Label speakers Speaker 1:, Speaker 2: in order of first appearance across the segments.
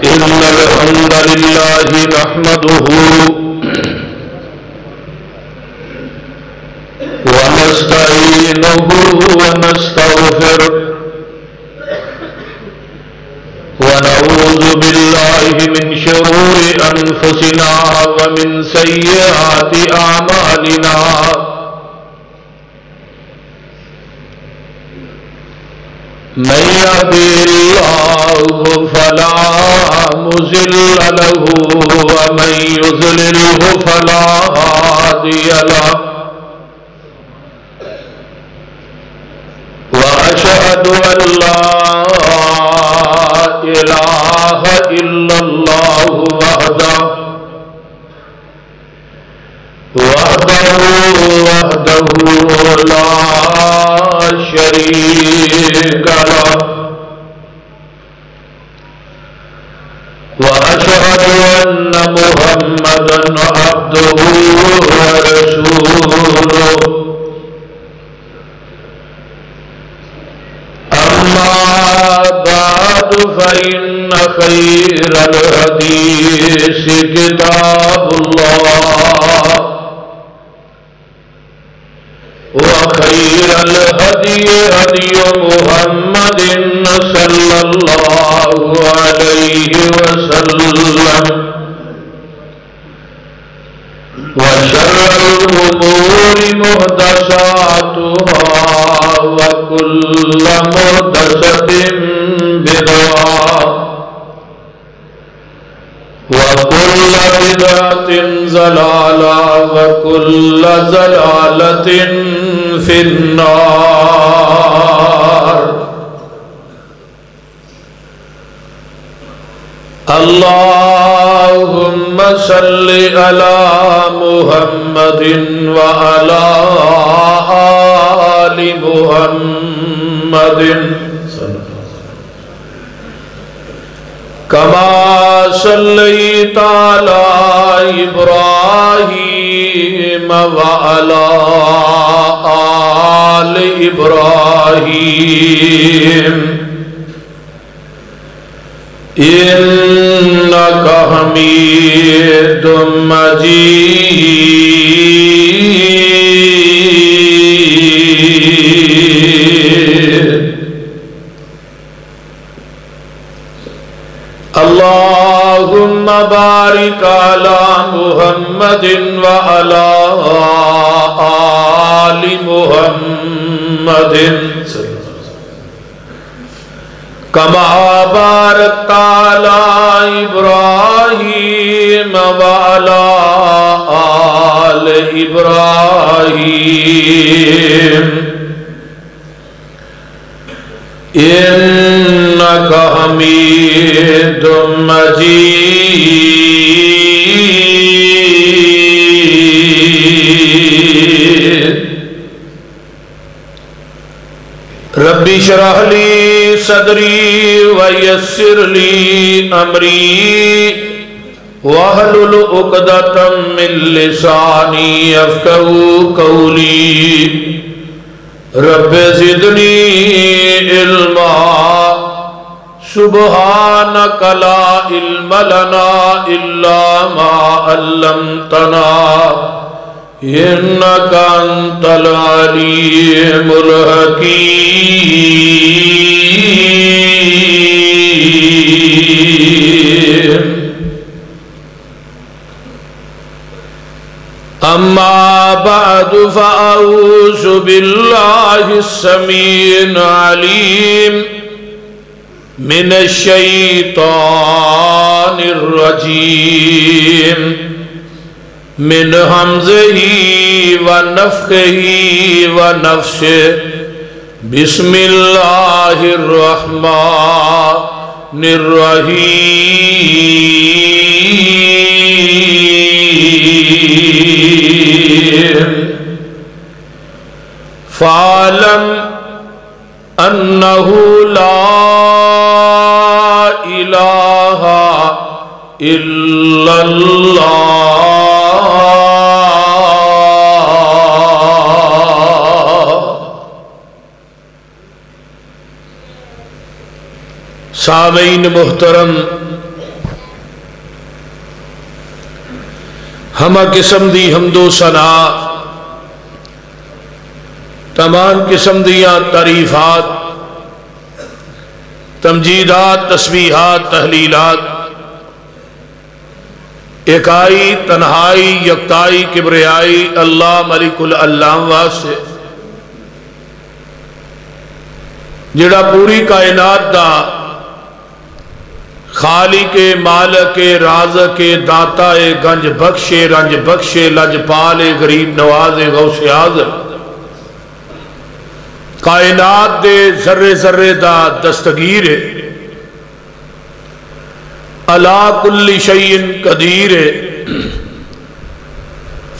Speaker 1: إن الحمد لله نحمده ونستعينه ونستغفره ونعوذ بالله من شرور أنفسنا ومن سيئات أعمالنا من يهده الله فلا مضل له ومن يضلله فلا هادي له وأشهد أن لا إله إلا الله وحده لا شريك له وأشهد أن محمدا عبده ورسوله أما بعد فإن خير الحديث كتاب الله وخير الهدي هدي محمد صلى الله عليه وسلم وشر الأمور محدثاتها وكل محدثة بدعة وكل بدعة ضلالة وكل ضلالة في النار. اللهم صل على محمد وعلى آل محمد كما صليت على إبراهيم وعلى آل إبراهيم إنك حميد مجيد. اللهم بارك على محمد وعلى آل محمد كما باركت على إبراهيم وعلى آل إبراهيم إنك حميد مجيد. رب اشرح لي صدري ويسر لي أمري واحلل عقدة من لساني يفقهوا قولي. رب زدني علما سبحانك لا علم لنا إلا ما علمتنا إنك أنت العليم الحكيم. أما بعد فأعوذ بالله السميع العليم من الشيطان الرجيم من همزه ونفخه ونفسه. بسم الله الرحمن الرحيم. فاعلم أنه لا إله إلا الله. سامعین محترم، ہمہ قسم دی حمد و ثنا، تمام قسم دیاں تعریفات، تمجیدات، تسبیحات، تحلیلات اکائی، تنہائی، یکتائی، کبریائی اللہ ملک العلام واسطے جڑا پوری کائنات دا خالق، مالک، رازق، داتا، گنج بخشے، رنج بخشے، لج پالے، غریب نواز، غوث اعظم، کائنات دے ذرے ذرے دا دستگیر ہے، علا کل شیء قدیر ہے،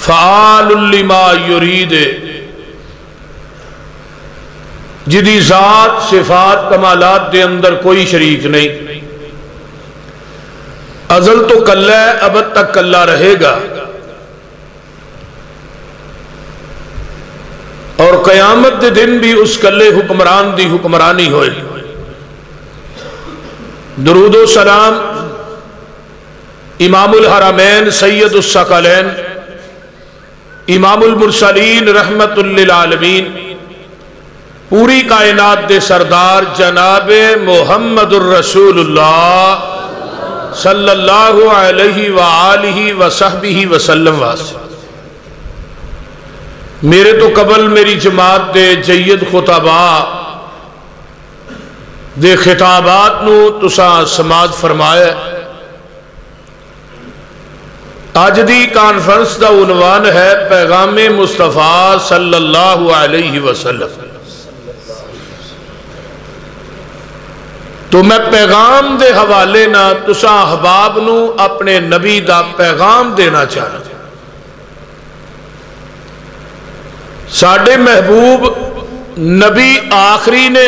Speaker 1: فعال لما یرید ہے، جدی ذات صفات کمالات دے اندر کوئی شریک نہیں، ازل تو کلہ ہے، ابد تک کلہ رہے گا، اور قیامت دے دن بھی اس کلے حکمران دی حکمرانی ہوئے۔ درود و سلام امام الحرمین سید الثقلین امام المرسلین رحمت للعالمین پوری کائنات دے سردار جناب محمد الرسول اللہ صلی اللہ علیہ وآلہ وصحبہ وسلم واسطے۔ میرے تو قبل میری جماعت دے جید خطبہ دے خطابات نو تساں سماعت فرمایا۔ آج دی کانفرنس دا عنوان ہے پیغام مصطفیٰ صلی اللہ علیہ وسلم۔ تو میں پیغام دے حوالے نہ تساں احباب نو اپنے نبی دا پیغام دینا چاہنا۔ ساڈے محبوب نبی آخری نے،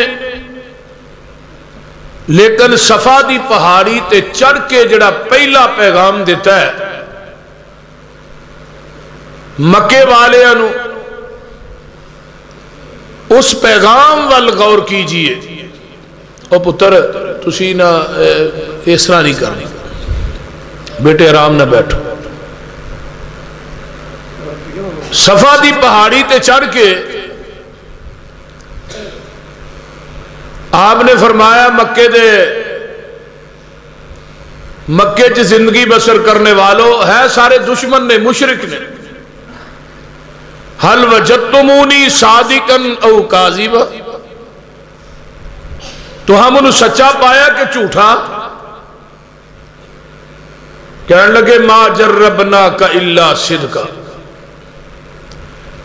Speaker 1: لیکن صفا دی پہاڑی تے چڑھ کے جڑا پہلا پیغام دیتا ہے مکے والے انو، اس پیغام وال غور کیجئے۔ او پتر تسی نہ اس طرح نہیں کرنی، بیٹے آرام نہ بیٹھو۔ صفا دی پہاڑی تے چڑھ کے آپ نے فرمایا مکے چ زندگی بسر کرنے والوں ہے سارے دشمن نے، مشرک نے، حل وجدتمونی صادقا او کاذبا، تو ہم انہوں سچا پایا کہ جھوٹا؟ کہنے لگے ما جربناک الا صدقا،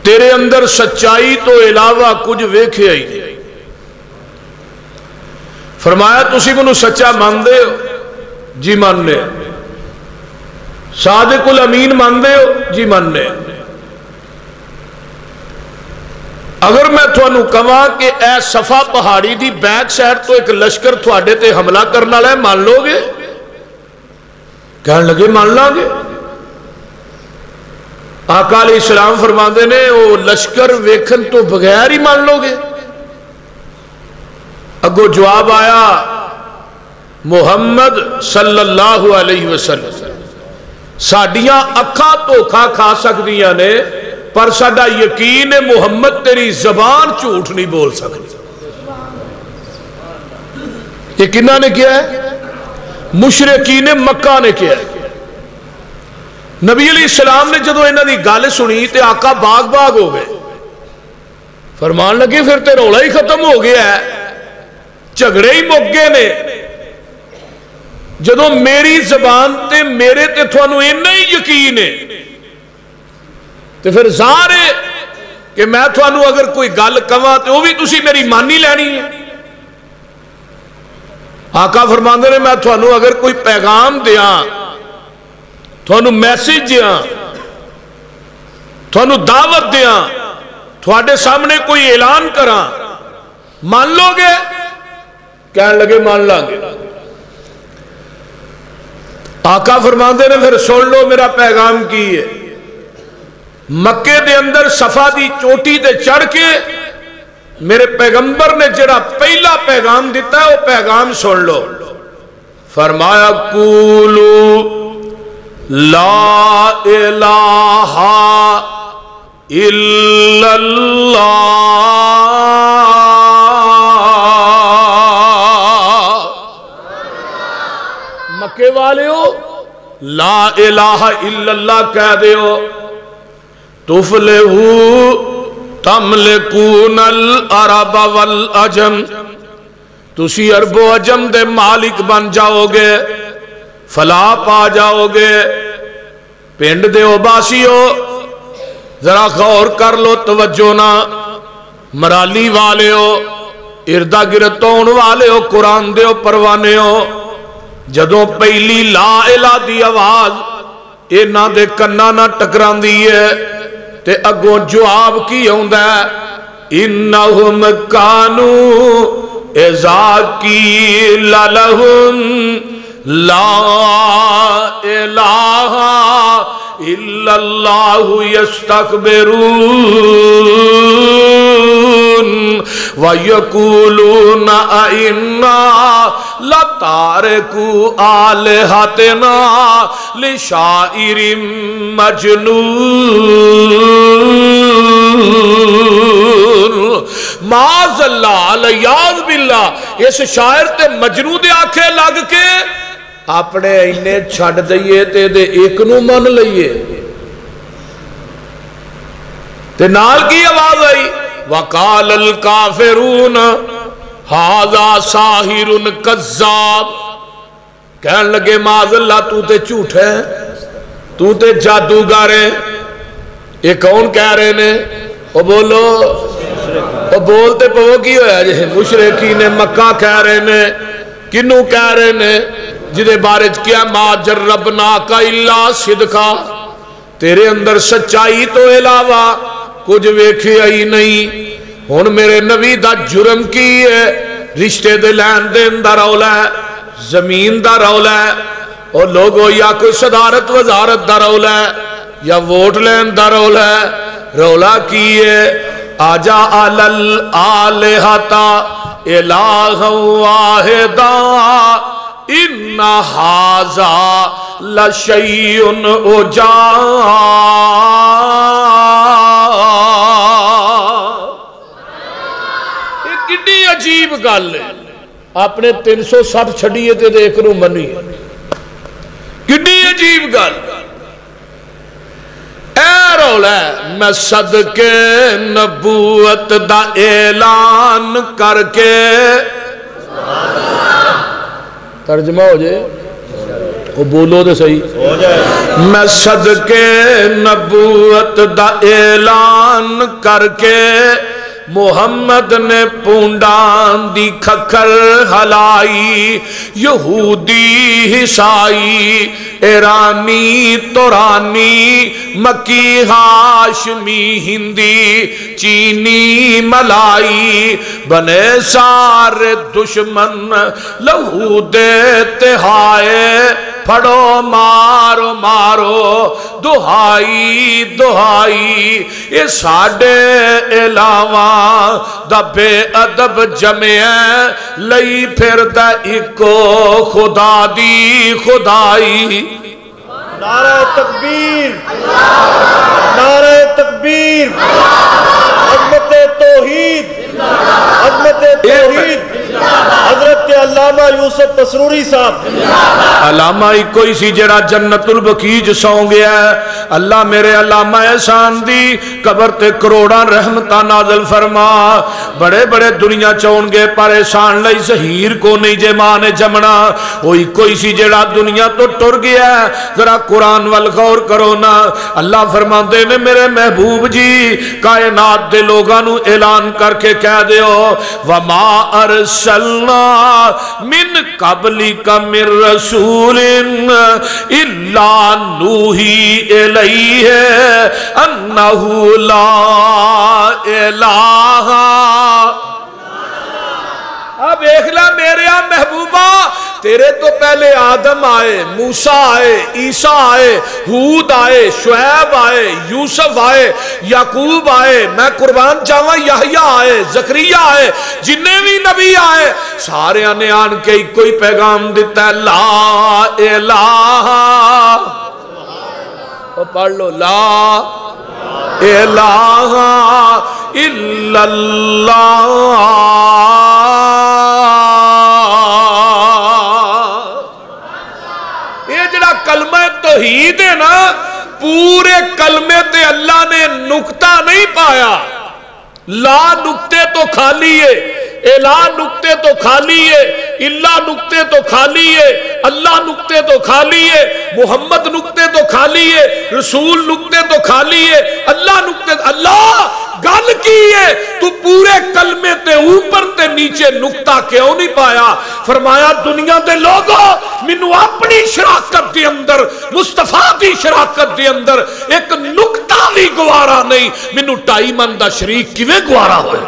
Speaker 1: تیرے اندر سچائی تو علاوہ کچھ ویکھے آئی۔ فرمایا تسی منو سچا مان دے ہو؟ جی ماننے۔ صادق الامین مان دے ہو؟ جی ماننے۔ اگر میں تھانوں کہاں کہ اے صفا پہاڑی دی بیک سائڈ تو ایک لشکر تھوڑے تے حملہ کرنا لے، مان لو گے؟ کہنے لگے مان لا گے۔ آقا علیہ السلام فرماندے نے وہ لشکر ویکھن تو بغیر ہی مان لو گے؟ اگو جواب آیا محمد صلی اللہ علیہ وسلم ساڈیاں اکھاں دھوکھا کھا سکدیاں نے، پر ساڈا یقین ہے محمد تیری زبان جھوٹ نہیں بول سکتی۔ یہ کنہاں نے کیا ہے؟ مشرکین مکہ نے کیا ہے۔ نبی علیہ السلام نے جدو انہاں دی گل سنی تے آقا باغ باغ ہو گئے، فرمان لگے پھر تے رولا ہی ختم ہو گیا ہے، جھگڑے ہی مک گئے نے۔ جدو میری زبان تے میرے تے تھانوں اتنا ہی یقین ہے تے پھر ظاہر ہے کہ میں تھانوں اگر کوئی گل کہاں تے وہ بھی تسی میری مانی لینی ہے۔ آقا فرماندے نے میں تھانوں اگر کوئی پیغام دیاں، تھانوں میسیج دیاں، تھانوں دعوت دیاں، تھوڑے سامنے کوئی اعلان کراں، مان لو گے؟ کہنے لگے مان لیں گے۔ آقا فرماندے نے پھر سن لو میرا پیغام کی ہے۔ مکے دے اندر صفا دی چوٹی دے چڑھ کے میرے پیغمبر نے جڑا پہلا پیغام دیتا ہے وہ پیغام سن لو۔ فرمایا قولو لا الہ الا اللہ۔ مکے والے ہو لا الہ الا اللہ کہہ دیو، تفلحو تملکون العرب والعجم، تسی عرب و عجم دے مالک بن جاؤ گے، فلاح پا جاؤ گے۔ پنڈ دے اوباسیو ذرا غور کر لو، توجہ نہ، مرالی والے ہو، اردہ گرد تون والے ہو، قرآن دے ہو، پروانے ہو، جدوں پہلی لا الہ دی آواز اینا دے کنہ نہ ٹکران دیئے تے اگوں جواب کی ہوندہ ہے، انہم کانو اذا قیل لہم لا الہ الا اللہ یستکبرون وَيَقُولُونَ أَإِنَّا لَتَارِكُو آلِهَتِنَا لِشَاعِرٍ مَجْنُونٍ۔ معاذ اللہ علیاذ باللہ، اس شاعر تے مجنون دے آنکھیں لگ کے اپنے انہیں چھڑ دئیے تے دے ایک نو من لئیے تے نال کی آواز آئی، وَقَالَ الْكَافِرُونَ هَذَا سَاحِرٌ كَذَّابٌ، کہنے لگے معاذ اللہ تو تے جھوٹ ہے، تو تے جادوگر ہے۔ یہ کون کہہ رہے نے؟ وہ بولو، وہ بولتے پہ وہ کی ہویا جے مشرکین مکہ کہہ رہے نے، کنو کہہ رہے نے جدے بارج کیا ما جربناک الا صدقا، تیرے اندر سچائی تو علاوہ کچھ ویکھے ہی نہیں۔ ہن میرے نبی دا جرم کی ہے، رشتے دے لین دین دا رولا ہے، زمین دا رولا ہے، اور لوگوں یا کوئی صدارت وزارت دا رولا ہے یا ووٹ لین دا رولا ہے۔ رولا کی ہے آجا الالہتا الہ واحدا ان ھذا لشیء عجاب۔ یہ کتنی عجیب گل ہے، اپنے 360 چھڑیے تے دیکھ رو منی، کتنی عجیب گل۔ اے رولا ہے میں صدقے نبوت دا اعلان کر کے، ترجمہ ہو جائے وہ بولو دے صحیح، میں صدقے نبوت دا اعلان کر کے محمد نے پونڈان دی کھکر ہلائی، یہودی عیسائی ایرانی تورانی مکی ہاشمی ہندی چینی ملائی بنے سارے دشمن لہو دیتے ہائے، پھڑو مارو مارو دہائی دہائی، یہ ساڑے علاوہ دا بے ادب جمعے لئی پھر دا ایکو خدا دی خدائی۔
Speaker 2: نعرہ تکبیر، نعرہ تکبیر، عظمت توحید، عظمت توحید، حضرت علامہ یوسف مسروری صاحب۔
Speaker 1: علامہ ہی کوئی سی جڑا جنت البقیع سوں گیا ہے، اللہ میرے علامہ احسان دی قبر تے کروڑاں رحمتہ نازل فرما۔ بڑے بڑے دنیا چون گے پر احسان لئی ظہیر کو نہیں جے ماں نے جمنا، وہی کوئی سی جڑا دنیا تو ٹر گیا ہے۔ ذرا قرآن وال غور کرو نا، اللہ فرماندے نے میرے محبوب جی کائنات دے لوگاں نو اعلان کر کے کہہ دیو، وَمَا أَرْسَلْنَا مِن قَبْلِكَ مِن رَسُولٍ إِلَّا نُوحِي إِلَيْهِ أَنَّهُ لَا إِلَٰهَ۔ اب ایکلا میرے محبوبہ، تیرے تو پہلے آدم آئے، موسیٰ آئے، عیسیٰ آئے، ہود آئے، شعیب آئے، یوسف آئے، یعقوب آئے، میں قربان جاواں یحییٰ آئے، زکریا آئے، جنہیں بھی نبی آئے سارے نے آن کے کوئی پیغام دیتا ہے، لا الہ پڑھ لو لا الہ الا اللہ یہ جڑا کلمہ توحید ہے نا پورے کلمے تے اللہ نے نقطہ نہیں پایا لا نقطے تو خالی ہے الہ نقطے تو خالی ہے اللہ نقطے تو خالی ہے اللہ نقطے تو خالی ہے محمد نقطے تو خالی ہے رسول نقطے تو خالی ہے اللہ نقطے اللہ گل کی ہے تو پورے کلمے تے اوپر تے نیچے نقطہ کیوں نہیں پایا فرمایا دنیا دے لوگوں منو اپنی شراکت دے اندر مصطفیٰ دی شراکت دے اندر ایک نقطہ بھی گوارا نہیں منو 2.5 من دا شریک کیویں گوارا ہوئے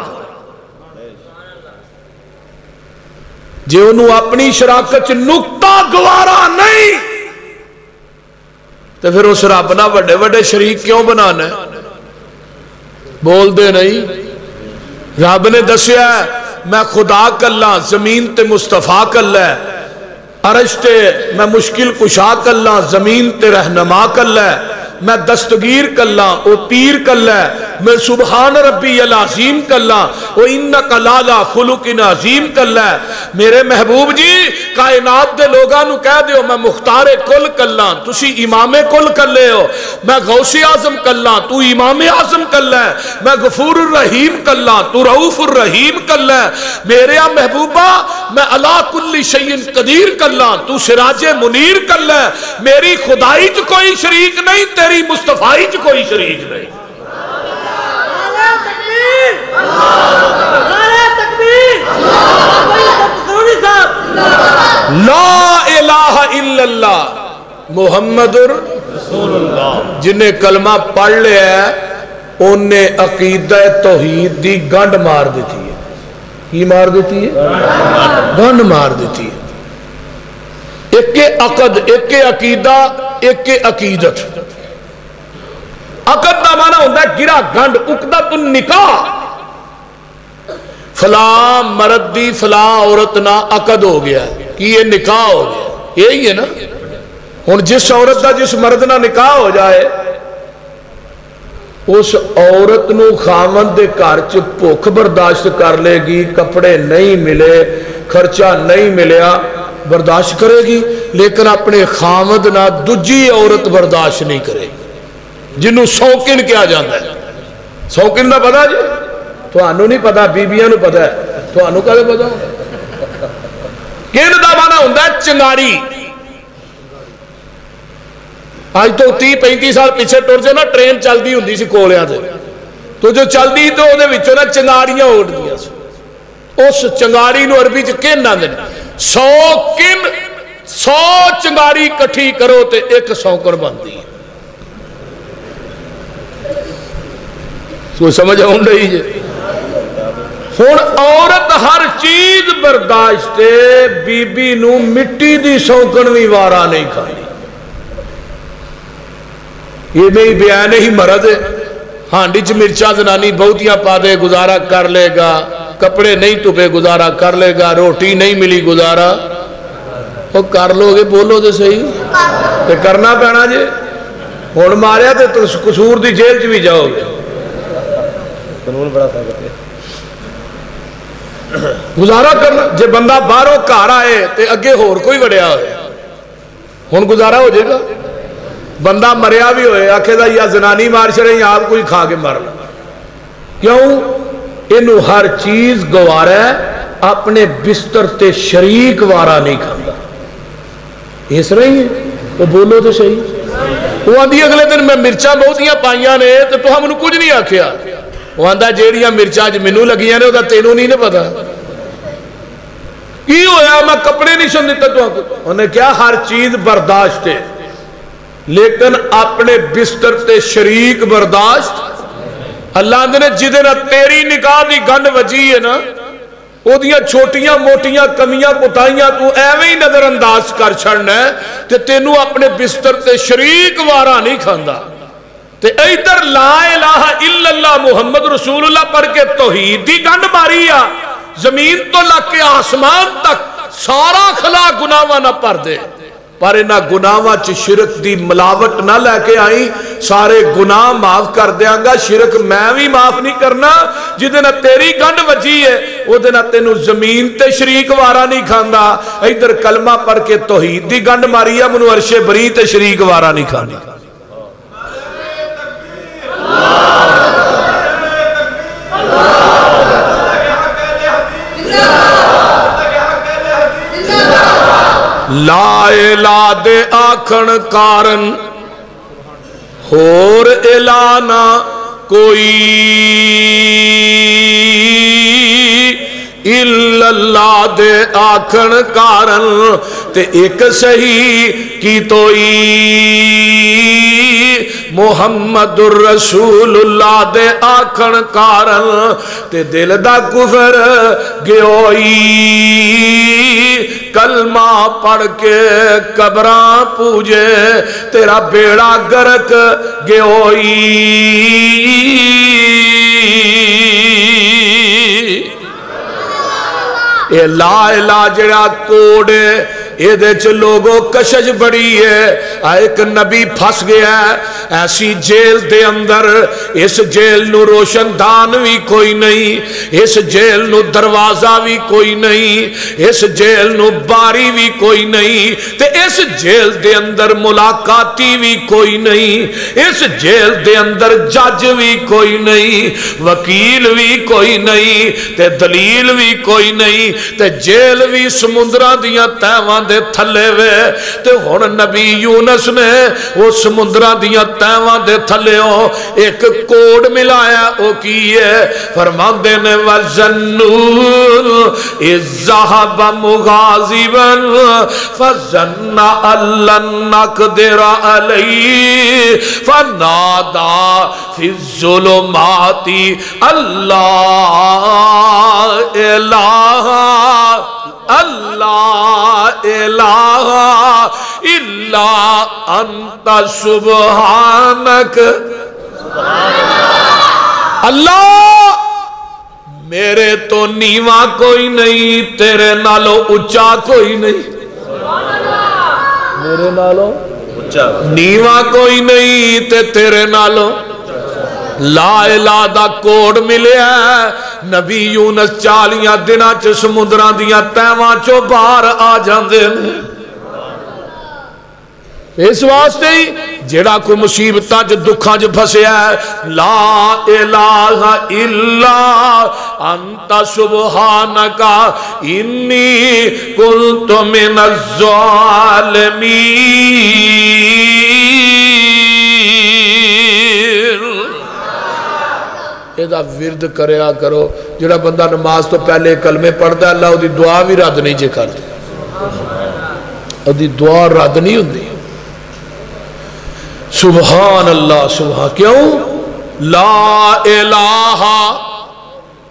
Speaker 1: جے انہوں اپنی شراکت نقطہ گوارا نہیں تو پھر اس رب نہ وڈے وڈے شریک کیوں بنانا ہے بول دے نہیں رب نے دسیا ہے میں خدا کلا زمین تے مصطفیٰ کلا ہے عرش تے میں مشکل کشا کلا زمین تے رہنما کلا ہے میں دستگیر کلا او پیر کلا ہے میں سبحان ربی العظیم کلا او انکا لالا خلق عظیم کلا ہے میرے محبوب جی کائنات دے لوگاں نو کہہ دیو میں مختار کل کلا تسی امام کل کلے ہو میں غوث اعظم کلا تو امام اعظم کلا ہے میں غفور الرحیم کلا تو رؤوف الرحیم کلا ہے میرے محبوبہ میں علا کل شیء قدیر کلا تو سراج منیر کلا ہے میری خدائی چ کوئی شریک نہیں تیری مصطفیٰ چ کوئی شریک نہیں لا الہ الا اللہ محمد رسول اللہ جنہیں کلمہ پڑھ لیا ہے انہیں عقیدہ توحید دی گنڈ مار دیتی ہے کی مار دیتی ہے گنڈ مار دیتی ہے ایک عقد ایک عقیدہ ایک عقیدت عقد دا معنی ہوتا ہے گرا گنڈ عقدۃ النکاح فلاں مرد دی فلاں عورت نہ عقد ہو گیا کہ یہ نکاح ہو گیا یہی ہے نا ہن جس عورت دا جس مرد نہ نکاح ہو جائے اس عورت نو خاوند دے گھر چ بھوک برداشت کر لے گی کپڑے نہیں ملے خرچہ نہیں ملیا برداشت کرے گی لیکن اپنے خاوند نہ دوجی عورت برداشت نہیں کرے گی جنہوں سوکن کیا جاتا ہے سوکن دا پتا جی تو انہوں نہیں پتا بیبیاں نو پتا ہے تو انہوں کہے پتا کن دا مانا ہوندہ ہے چنگاری آج تو 30-35 سال پیچھے ٹور سے نا ٹرین چل دی ہوندی سی کولیاں سے تو جو چل دی تو وہ دے وچوں نا چنگاریاں اٹھ دیا سی اس چنگاری نو عربی چ کن نہ دے 100 چنگاری کٹھی کرو تے ایک سوکر بندی ہے تو سمجھ آؤں رہی جے ہن عورت ہر چیز برداشت بی بی نو مٹی دی سوکن بھی وارا نہیں کھانی یہ نہیں بیان ہی مرد ہے ہانڈی چ مرچا زنانی بہتیاں پا دے گزارا کر لے گا کپڑے نہیں تپے گزارا کر لے گا روٹی نہیں ملی گزارا وہ کر لو گے بولو تو صحیح تے کرنا پینا جے ہن ماریا تے قصور دی جیل چ بھی جاؤ گے قانون بڑا طاقت ہے گزارا کرنا جے بندہ باہروں گھر آئے تے اگے ہور کوئی وڑیا ہوئے ہن گزارا ہو جائے گا بندہ مریا بھی ہوئے آکھے دا یا زنانی مار چڑے یا آپ کوئی کھا کے مار لگا کیوں انہوں ہر چیز گوارا ہے اپنے بستر تے شریک وارا نہیں کھانا اس رہی ہے وہ بولو تو صحیح وہ آدھی اگلے دن میں مرچا بہتیاں پائیاں نے تو ہم نے کچھ نہیں آکھیا وہ آندہ جیڑیاں مرچا جو منو لگیاں نے وہ تینوں نہیں نے پتا کی ہویا میں کپڑے نہیں سن دیتا تو انہیں کیا ہر چیز برداشت ہے لیکن اپنے بستر تے شریک برداشت اللہ نے جدے نہ تیری نکاح دی گن وجی ہے نا او دیاں چھوٹیاں موٹیاں کمیاں پتائیاں تو ایویں ہی نظر انداز کر چھڑنا ہے تے تینوں اپنے بستر تے شریک وارا نہیں کھاندا تے ایدر لا الہ الا اللہ محمد رسول اللہ پر کے توحید دی گن ماری آ زمین تو لگ کے آسمان تک سارا خلا گناہاں نہ پر دے پر انہاں گناہاں چ شرک دی ملاوٹ نہ لے کے آئی سارے گناہ معاف کر دیاں گا شرک میں بھی معاف نہیں کرنا جدے نہ تیری گنڈ وجی ہے او دے نہ تینو زمین تے شریک وارا نہیں کھاندا ادھر کلمہ پڑھ کے توحید دی گنڈ ماری ہے منو عرش بری تے شریک وارا نہیں کھانی لا الہ دے آکھن کارن ہور الہ نہ کوئی الا اللہ دے آکھن کارن تے ایک صحیح کی توئی محمد الرسول اللہ دے آکھن کارن تے دل دا کفر گیوئی کلمہ پڑھ کے قبراں پوجے تیرا بیڑا گرک گیوئی اے لا الہ جڑا کوڈ اے دے چ لوگوں کشش بڑی ہے ایک نبی پھس گیا ہے ایسی جیل دے اندر اس جیل نو روشن دان بھی کوئی نہیں اس جیل نو دروازہ بھی کوئی نہیں اس جیل نو باری بھی کوئی نہیں تے اس جیل دے اندر ملاقاتی بھی کوئی نہیں اس جیل دے اندر جج بھی کوئی نہیں وکیل بھی کوئی نہیں تے دلیل بھی کوئی نہیں تے جیل بھی سمندرہ دیاں تیوان دے تھلے وے تے ہون نبی یونس نے وہ سمندرہ دیاں تیوان دے تھلے ہو ایک کوڈ ملایا او کیے فرمان دینے وَزَنُّونَ اِذْ ذَهَبَ مُغَاضِبًا فَظَنَّ أَن لَّن نَّقْدِرَ عَلَيْهِ فَنَادَى فِي الظُّلُمَاتِ اللَّهَ إِلَٰهَ اللہ الہ الا انت سبحانک اللہ میرے تو نیواں کوئی نہیں تیرے نالو اچا کوئی نہیں میرے نالو نیواں کوئی نہیں تے تیرے نالو لا الہ دا کوڈ ملیا ہے نبی یونس 40 دناں چ سمندراں دیاں تیواں چوں باہر آ جاندے نے اس واسطے ہی جڑا کوئی مصیبتاں چ دکھاں چ پھسیا ہے لا الہ الا انت سبحانک انی کنت من الظالمین ایدہ ورد کریا کرو جڑا بندہ نماز تو پہلے کلمے پڑھتا ہے اللہ وہ دی دعا بھی رد نہیں جے کر دی وہ دی دعا رد نہیں ہوندی سبحان اللہ سبحان کیوں لا الہ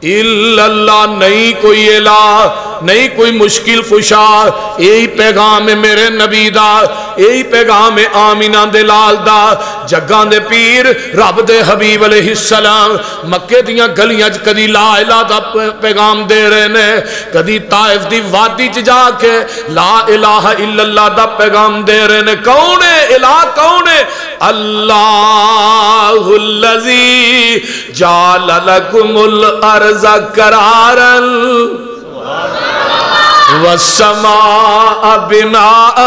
Speaker 1: الا اللہ نہیں کوئی الہ نہیں کوئی مشکل کشا یہی پیغام ہے میرے نبی دا یہی پیغام ہے آمینہ دے لال دا جگان دے پیر رب دے حبیب علیہ السلام مکہ دیاں گلیاں کدی لا الہ دا پیغام دے رہے نے کدی طائف دی وادی جا کے لا الہ الا اللہ دا پیغام دے رہے نے کون ہے الہ کون ہے اللہ الذی جعل لکم الارض قرارا والسماء بناء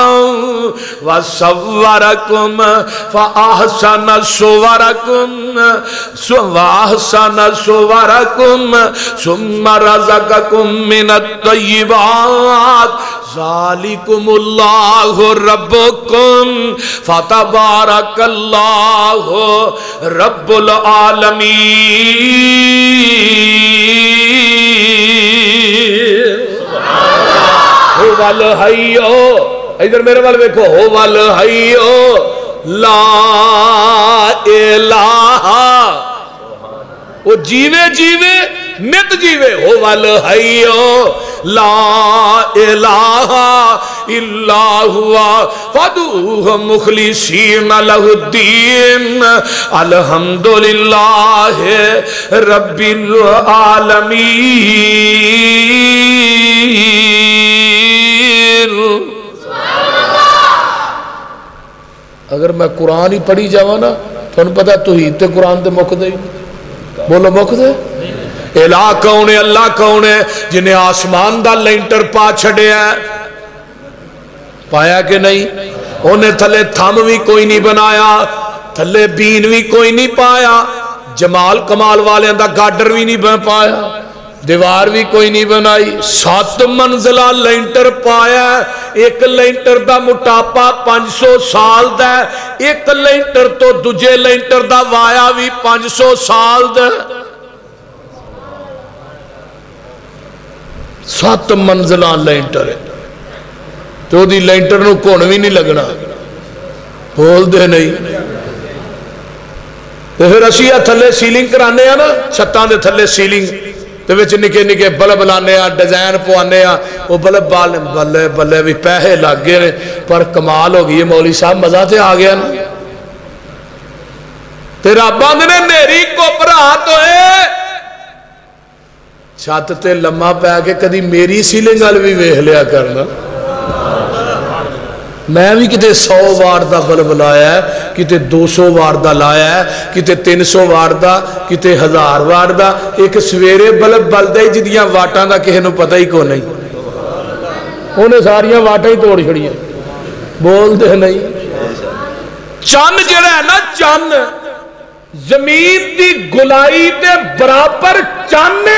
Speaker 1: وصوركم فأحسن صوركم ثم رزقكم من الطيبات ذالکم اللہ ربکم فتبارک اللہ رب العالمین هو الحی ادھر میرے وال دیکھو هو الحی لا الہ وہ جیوے جیوے نت جیوے هو الحی لا الہ الا ہوا فادعوہ مخلصین لہ الدین الحمدللہ رب العالمین میں قرآن ہی پڑھی جاواں نا تھانوں پتہ توحید تے قرآن تے مک دے بولو مک دے الہ کون ہے اللہ کون ہے جنہیں آسمان دا لینٹر پا چھڑیا ہے پایا کہ نہیں انہیں تھلے تھم بھی کوئی نہیں بنایا تھلے بین بھی کوئی نہیں پایا جمال کمال والے دا گاڈر بھی نہیں بن پایا دیوار بھی کوئی نہیں بنائی 7 منزلہ لینٹر پایا ایک لینٹر دا مٹاپا 500 سال دا ایک لینٹر تو دجے لینٹر دا وایا بھی 500 سال دا 7 منزلہ لینٹر ہے تو دی لینٹر نو کون بھی نہیں لگنا بول دے نہیں تو پھر اسی تھلے سیلنگ کرانے ہیں نا چھتاں دے تھلے سیلنگ تو وچ نکے نکے بلب لانے ہیں ڈیزائن پوانے ہیں وہ بلب بلے بلے بھی پیسے لگ گئے پر کمال ہو گئی مولوی صاحب مزہ تے آ گیا نا تیرا بند نے نیری کوپرات ہوئے چھت تے لمحہ پہ کے کدی میری سیلنگ وال بھی ویکھ لیا کرنا میں بھی کتے 100 وار دا بلب لایا ہے کتے 200 وار دا لایا ہے کتے 300 وار دا کتے 1000 وار دا ایک سویرے بلب بلدہ ہی جدیاں واٹاں دا کہے نو پتہ ہی کو نہیں انہیں ساریاں واٹاں ہی توڑ چھڑیاں بول دے نہیں چند جڑا ہے نا چند زمین دی گلائی تے برابر چند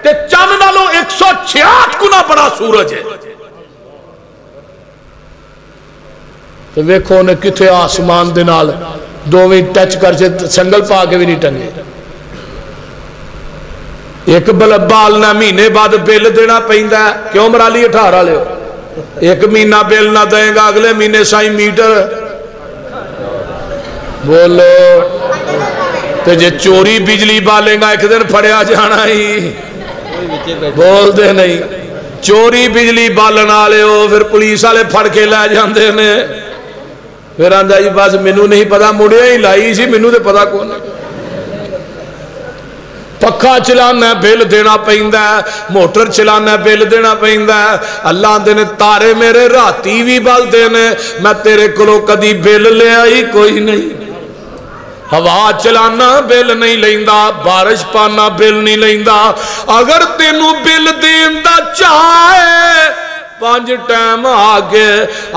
Speaker 1: تے چند نالوں 166 گنا بڑا سورج ہے تو ویکھو انہیں کتھے آسمان دے نال دوویں ٹچ کر سے سنگل پا کے بھی نہیں ٹنگے ایک بلب بالنا مہینے بعد بل دینا پہندا ہے کیوں مرالی 18 لے ایک مہینہ بل نہ دیں گا اگلے مہینے سائیں میٹر بولو تو جے چوری بجلی بالیں گا ایک دن پھڑیا جانا ہی بول دے نہیں چوری بجلی بالنا لے ہو پھر پولیس والے پھڑ کے لے جاندے نے پھر آندا جی بس مینوں نہیں پتا مڑیا ہی لائی سی مینوں تے پتا کون پکھا چلانا بل دینا پیندا ہے موٹر چلانا بل دینا پیندا ہے اللہ دے نے تارے میرے راتی بھی بل دینے میں تیرے کولوں کدی بل لے آئی کوئی نہیں ہوا چلانا بل نہیں لیندا بارش پانا بل نہیں لیندا اگر تینوں بل دین دا چاہے 5 ٹائم آگے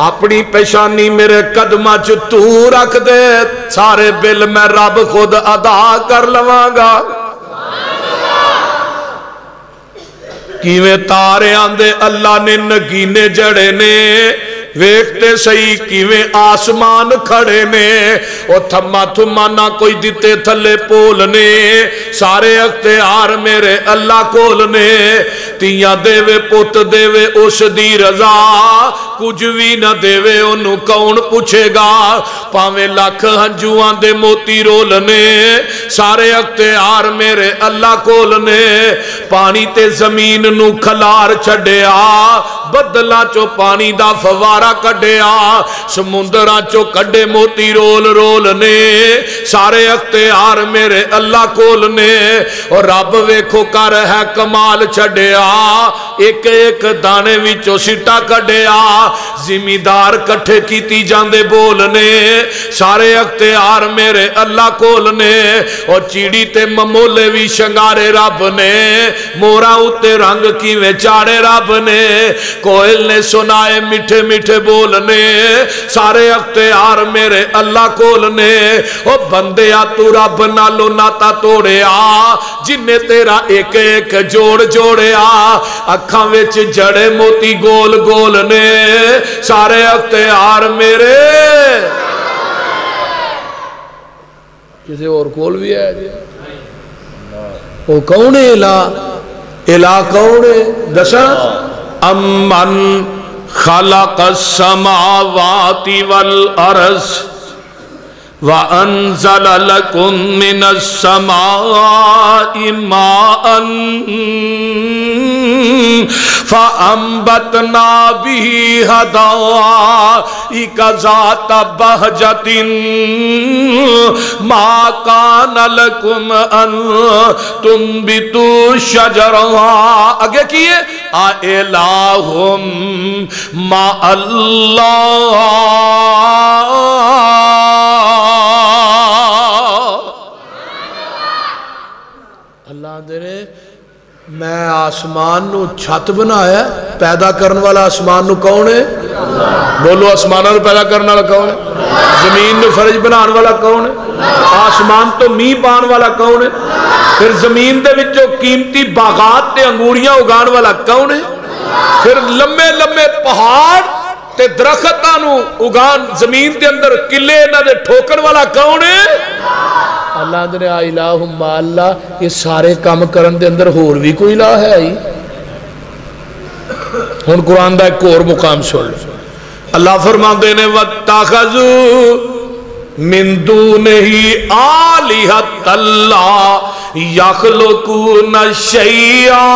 Speaker 1: اپنی پیشانی میرے قدمہ تو رکھ دے سارے بل میں رب خود ادا کر لواں گا کیویں تارے آندے اللہ نے نگینے جڑے نے ویکھتے سہی کیویں آسمان کھڑے نے او تھما تھما نہ کوئی دیتے تھلے پول نے سارے اختیار میرے اللہ کول نے تیاں دے وے پت دے وے اس دی رضا کچھ بھی نہ دے وے انہوں کون پوچھے گا پاویں لاکھ ہنجوان دے موتی رول نے سارے اختیار میرے اللہ کول نے پانی تے زمین نو کھلار چھڑیا بدلا چو پانی دا فوارا کڈیا سمندرہ چو کڈے موتی رول رول نے سارے اختیار میرے اللہ کول نے اور رب ویکھو کر ہے کمال چھڑیا ایک ایک دانے وچو سٹا کڈیا زمیندار کٹھے کیتی جاندے بولنے سارے اختیار میرے اللہ کول نے اور چیڑی تے ممولے بھی شنگارے رب نے مورا اتے رنگ کیویں چاڑے رب نے کوئل نے سنائے میٹھے میٹھے بولنے سارے اختیار میرے اللہ کول نے او بندیا تو رب نالو ناتا توڑیا جنہیں تیرا ایک ایک جوڑ جوڑیا اکھاں وچ جڑے موتی گول گول نے سارے اختیار میرے کسی اور کول بھی ہے وہ کون ہے الہ کون ہے دسا امن خلق السماوات والارض وانزل لكم من السماء ماء فانبتنا به حدائق ذات بہجۃ ما كان لكم ان تنبتوا شجرها آگے کیے الہم مع اللہ آسمان نو چھت بنایا پیدا کرن والا آسمان نو کون ہے بولو آسمان نو پیدا کرن والا کون ہے زمین نو فرج بنان والا کون ہے آسمان تو می پان والا کون ہے پھر زمین دے وچوں قیمتی باغات تے انگوریاں اگان والا کون ہے پھر لمبے لمبے پہاڑ تے درختاں نو اگان زمین دے اندر قلعے انہاں دے ٹھوکن والا کون ہے اللہ نے الہم اللہ یہ سارے کام کرن دے اندر ہور بھی کوئی الہ ہے ہی ہن قرآن دا ایک اور مقام سن لو اللہ فرماندے نے وَاتَّخَذُوا مِن دُونِهِ آلِهَةً لَّا يَخْلُقُونَ شَيْئًا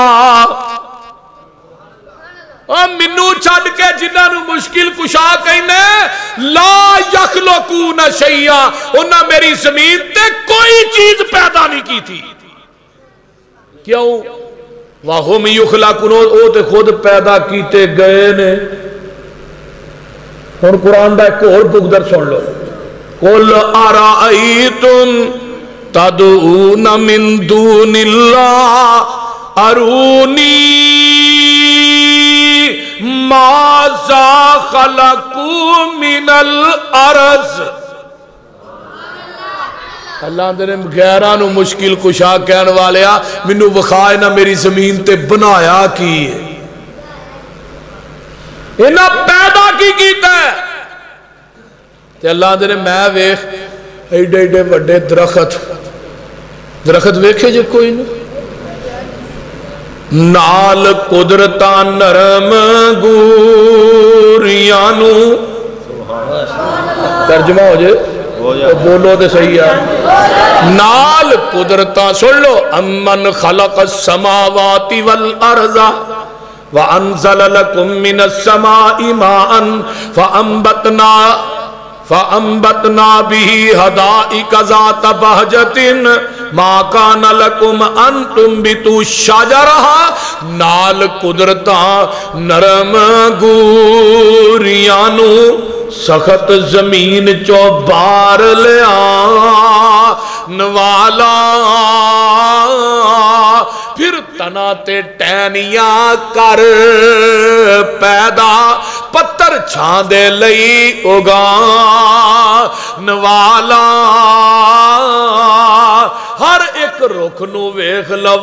Speaker 1: منو چھڑ کے جنہاں نو مشکل کشا کہنے لا یخلقون شیئا انہاں میری زمین تے کوئی چیز پیدا نہیں کی تھی کیوں وَهُمْ يُخْلَقُونَ او تے خود پیدا کیتے گئے نے اور قرآن دا ایک اور بگدر سن لو قُلْ أَرَأَيْتُمْ تَدْعُونَ مِن دُونِ اللَّهِ أَرُونِي مَاذَا خَلَقُوا مِنَ الْأَرْضِ اللہ اندر غیرانو مشکل کشا کہن والیا منو وخائے نہ میری زمین تے بنایا کی انہا پیدا کی کیتا ہے تے اللہ اندر میں ویخ ایڈے ایڈے وڈے درخت ویکھے جے کوئی نہیں نال قدرتان نرم گوریانو ترجمہ ہو جائے بولو دے صحیح ہے نال قدرتان سن لو امن خلق السماوات والارض وانزل لکم من السماء ماء فأنبتنا به حدائق ذات بہجت ما کان لکم ان تنبتوا شجرہا نال قدرتاں نرم گوریانو سخت زمین چو بار لیا نوالا پھر تنا تے ٹینیاں کر پیدا پتر چھاندے لئی اگا نوالا ہر ایک رخ نو ویخ لو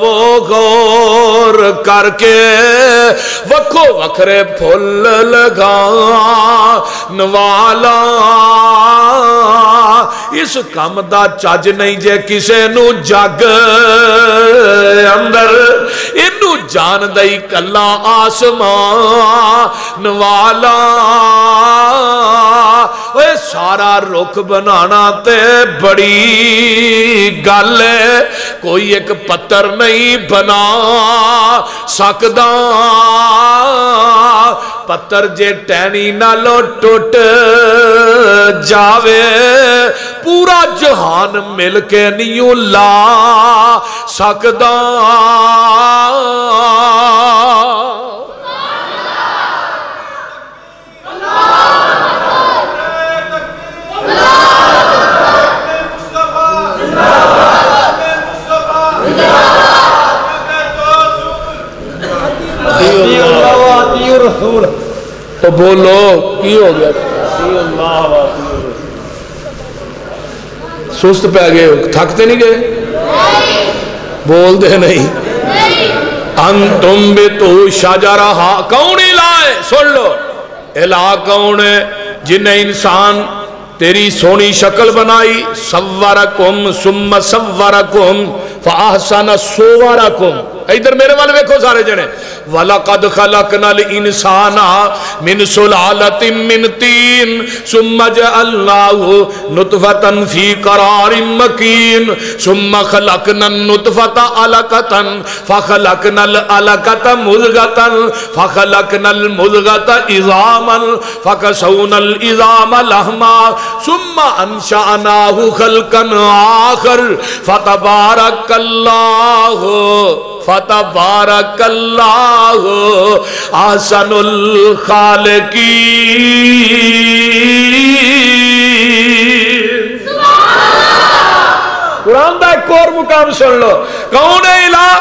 Speaker 1: غور کر کے وکھو وکھرے پھول لگا نوالا اس کام دا چاج نہیں جے کسے نو جگ اندر انو جان دائی کلا آسمان نوالا اے سارا رخ بنانا تے بڑی گل ہے کوئی ایک پتر نہیں بنا سکدا پتر جے ٹینی نالو ٹوٹ جاوے پورا جہان مل کے نیوں لا سکدا تو بولو کی ہو گیا سست پہ گئے تھکتے نہیں گئے بول دے نہیں انتم بھی تو شجرہا کون الہ سن لو الہ کون ہے جن انسان تیری سونی شکل بنائی صورکم ثم صورکم فاحسن صورکم ادھر میرے والے ویکھو سارے جنے وَلَقَدْ خَلَقْنَا الْإِنسَانَ مِنْ سُلَالَةٍ مِنْ طِينٍ ثُمَّ جَعَلْنَاهُ نُطْفَةً فِي قَرَارٍ مَكِينٍ ثُمَّ خَلَقْنَا النُّطْفَةَ عَلَقَةً فَخَلَقْنَا الْعَلَقَةَ مُضْغَةً فَخَلَقْنَا الْمُضْغَةَ عِظَامًا فَكَسَوْنَا الْعِظَامَ لَحْمًا ثُمَّ أَنشَأْنَاهُ خَلْقًا آخَرَ فَتَبَارَكَ اللَّهُ احسن الخالقین قرآن دا ایک اور مقام سن لو کون ہے الہ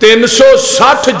Speaker 1: 360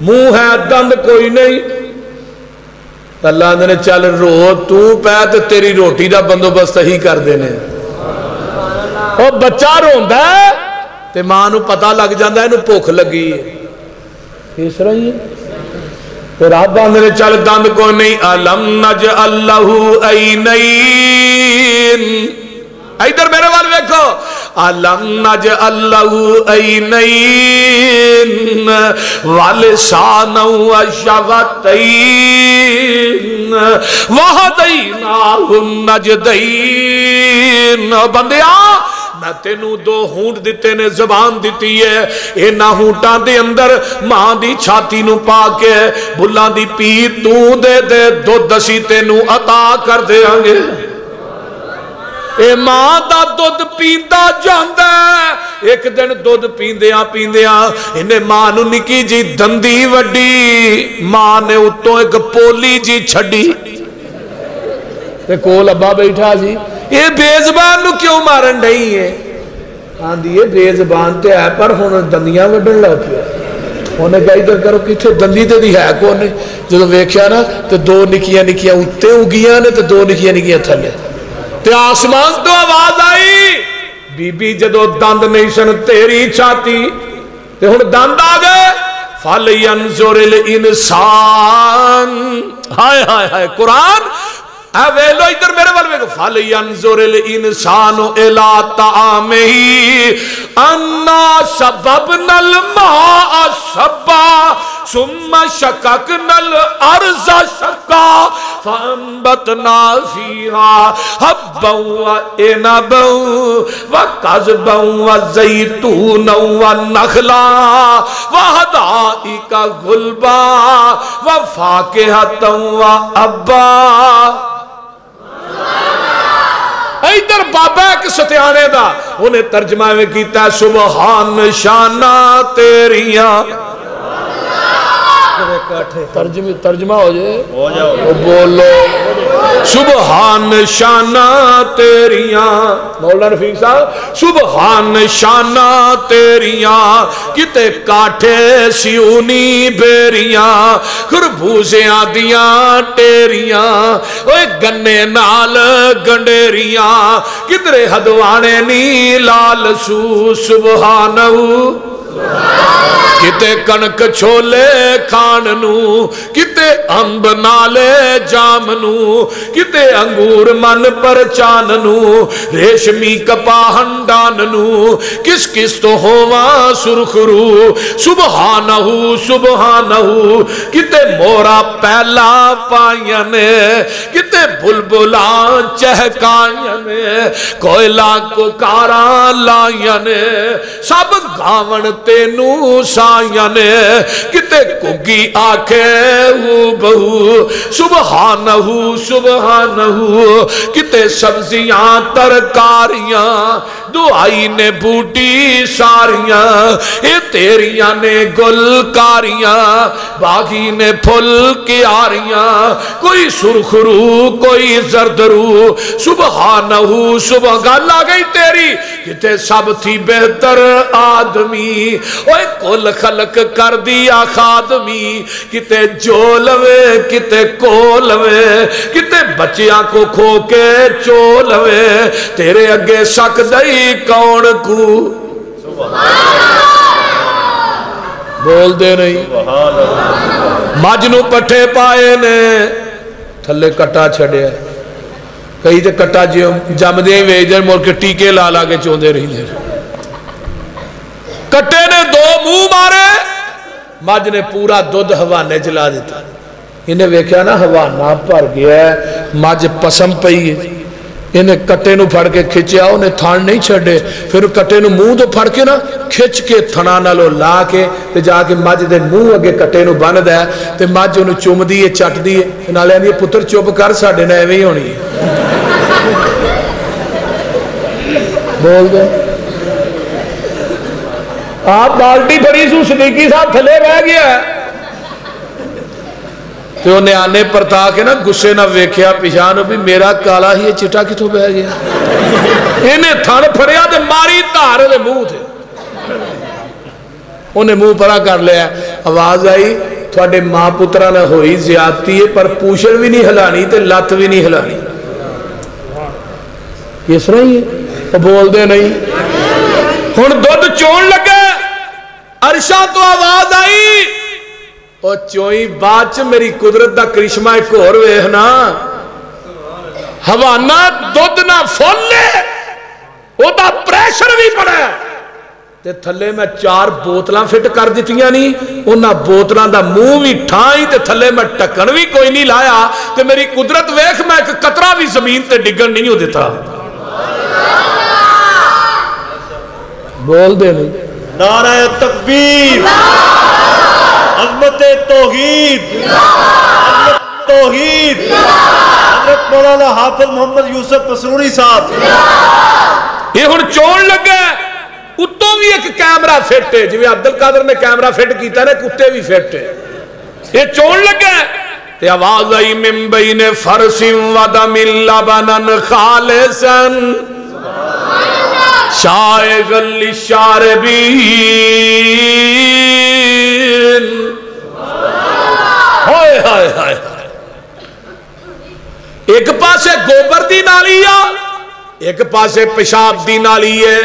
Speaker 1: منہ ہے دند کوئی نہیں. اللہ نے چل رو تو پہ تے تیری روٹی دا بندوبست ہی کر دینے. وہ بچہ روندا ہے تے ماں نو پتہ لگ جاندا ہے انہوں بھوک لگی ہے. اس طرح ہی پھر آپ نے چل دند کو نہیں. الم نجعل لہ عینین. ادھر میرے وال دیکھو. الم نجعل لہ عینین ولسانا وشفتین وہدیناہ النجدین. بندیا میں تینوں دو ہونٹ دیتے نے زبان دیتی ہے. اینا ہونٹاں دے اندر ماں دی چھاتی نو پا کے بھلاں دی پی تو دے دے دو دسی تینوں عطا کر دے آنگے. اے ماں دا دودھ پیندا جاندا ہے. ایک دن دودھ پیندیاں پیندیاں انہیں ماں نو نکی جی دندی وڈی. ماں نے اتوں ایک پولی جی چھڑی تے کول ابا بیٹھا سی. یہ بے زبان نو کیوں مارن نہیں ہے؟ ہاں دیئے بے زبان تے ہے پر ہونا دندیاں وڈن لگ پیا. انہیں کہا ادھر کرو کتھے دندی تے دی ہے کو نے. جدو ویکھیا نا تے دو نکیاں نکیاں اتے اگیاں نے تے دو نکیاں نکیاں تھلے. تے آسمان تو آواز آئی بی بی جدو دند نہیں سن تیری چھاتی تے ہن دند آ گئے. فَلْيَنْظُرِ الْإِنسان. ہائے ہائے ہائے قرآن اے ویلو ادھر میرے والے کو. فَلْيَنْظُرِ الْإِنسَانُ إِلَىٰ طَعَامِهِ أَنَّا سَبَبْنَا الْمَاءَ صَبًّا ثُمَّ شَقَقْنَا الْأَرْضَ شَقًّا فَأَنبَتْنَا فِيهَا حَبًّا وَعِنَبًا وَقَضْبًا وَزَيْتُونًا وَنَخْلًا وَحَدَائِقَ غُلْبًا وَفَاكِهَةً وَأَبًّا. ادھر بابا ایک ستیانے دا انہیں ترجمہ میں کیتا ہے سبحان شانہ تیریاں. ترجمہ ہو جائے بولو سبحان شانہ تیریاں. مولانا رفیق صاحب سبحان شانہ تیریاں کتے کاٹھے سیونی بیریاں خربوزیاں دیاں ٹیریاں اوے گنے نال گنڈیریاں کدرے ہدوانے نی لال سو. سبحانہ کتے کنک چھولے کھاننو کتے امب نالے جامنو کتے انگور من پر چاننو ریشمی کپاہن ڈاننو کس کس تو ہوا سرخرو. سبحانہ سبحانہ کتے مورا پہلا پائینے کتے بلبلان چہکائینے کوئلہ کو کارا لائینے سب گاون تینو سائینے کتے کگی آکھے ہو بہو. سبحانہ سبحانہ کتے سبزیاں ترکاریاں دعائی نے بوٹی ساریاں اے تیریاں نے گلکاریاں باغی نے پھل کیاریاں کوئی سرخرو کوئی زردرو. سبحانہ سبحانہ گل آ گئی تیری کتے سب تھی بہتر آدمی اوے کل خلق کر دیا خادمی کتے جولوے کتے کولوے کتے بچیاں کو کھو کے چولوے تیرے اگے سک دئی کون کو. بول دے نہیں. مجنو پٹھے پائے نے تھلے کٹا چھڑے کئی تے کٹا جم دے ویجن مول کے ٹیکے لالا کے چوندے رہی دے. کٹے نے دو منہ مارے مجھ نے پورا دودھ ہوانے جلا دیتا. انہیں ویکھیا نا ہوانا پر گیا ہے مجھ پسم پئی ہے. انہیں کٹے نو پھڑ کے کھچیا انہیں تھان نہیں چھڑے پھر کٹے نو منہ تو پھڑ کے نا کھچ کے تھنانا لو لا کے تے جا کے مجھ دے منہ اگے کٹے نو بن دے تے مجھ انہوں چوم دیئے چٹ دیئے نالے آنی پتر چوپ کر ساڑے نا ایویں ہی ہونی ہے. بول دے آپ بالٹی پڑی سو صدیقی صاحب تھلے بہ گیا ہے تو انہیں آنے پر تا کے نا گسے نہ ویکھیا پیشانو بھی میرا کالا ہی چٹا کی تو بہ گیا. انہیں تھن پھڑیا دے ماری تارے دے منہ تھے انہیں منہ پرا کر لیا. آواز آئی تھوڑے ماں پترا نہ ہوئی زیادتی ہے پر پوچھڑ بھی نہیں ہلانی تے لت بھی نہیں ہلانی. اس طرح ہی ہے وہ بول دے نہیں. ہن دودھ چون لگا عرشاں تو آواز آئی اور چوئی بعد چ میری قدرت دا کرشمہ ایک اور ویکھنا حوانہ دودھ نہ پھولے او دا پریشر بھی پڑا تے تھلے میں 4 بوتلاں فٹ کر دیتیاں نہیں انہاں بوتلاں دا منہ بھی ٹھائی تے تھلے میں ٹکن بھی کوئی نہیں لایا تے میری قدرت ویکھ میں ایک قطرہ بھی زمین تے ڈگن نہیں ہو دیتا. بول دے نہیں.
Speaker 2: نعرہ تکبیر عظمت توحید عظمت توحید. حضرت مولانا حافظ محمد یوسف پسرونی صاحب
Speaker 1: یہ ہن چون لگا اتوں بھی ایک کیمرہ فٹ ہے جو عبدالقادر نے کیمرہ فٹ کیتا ہے کتے بھی فٹ ہے. یہ چون لگا تے آواز آئی من بین فرس و دم لبنا خالصا شائغا للشاربین. ہائے ہائے ہائے. ایک پاسے گوبر دی نالی ہے ایک پاسے پیشاب دی نالی ہے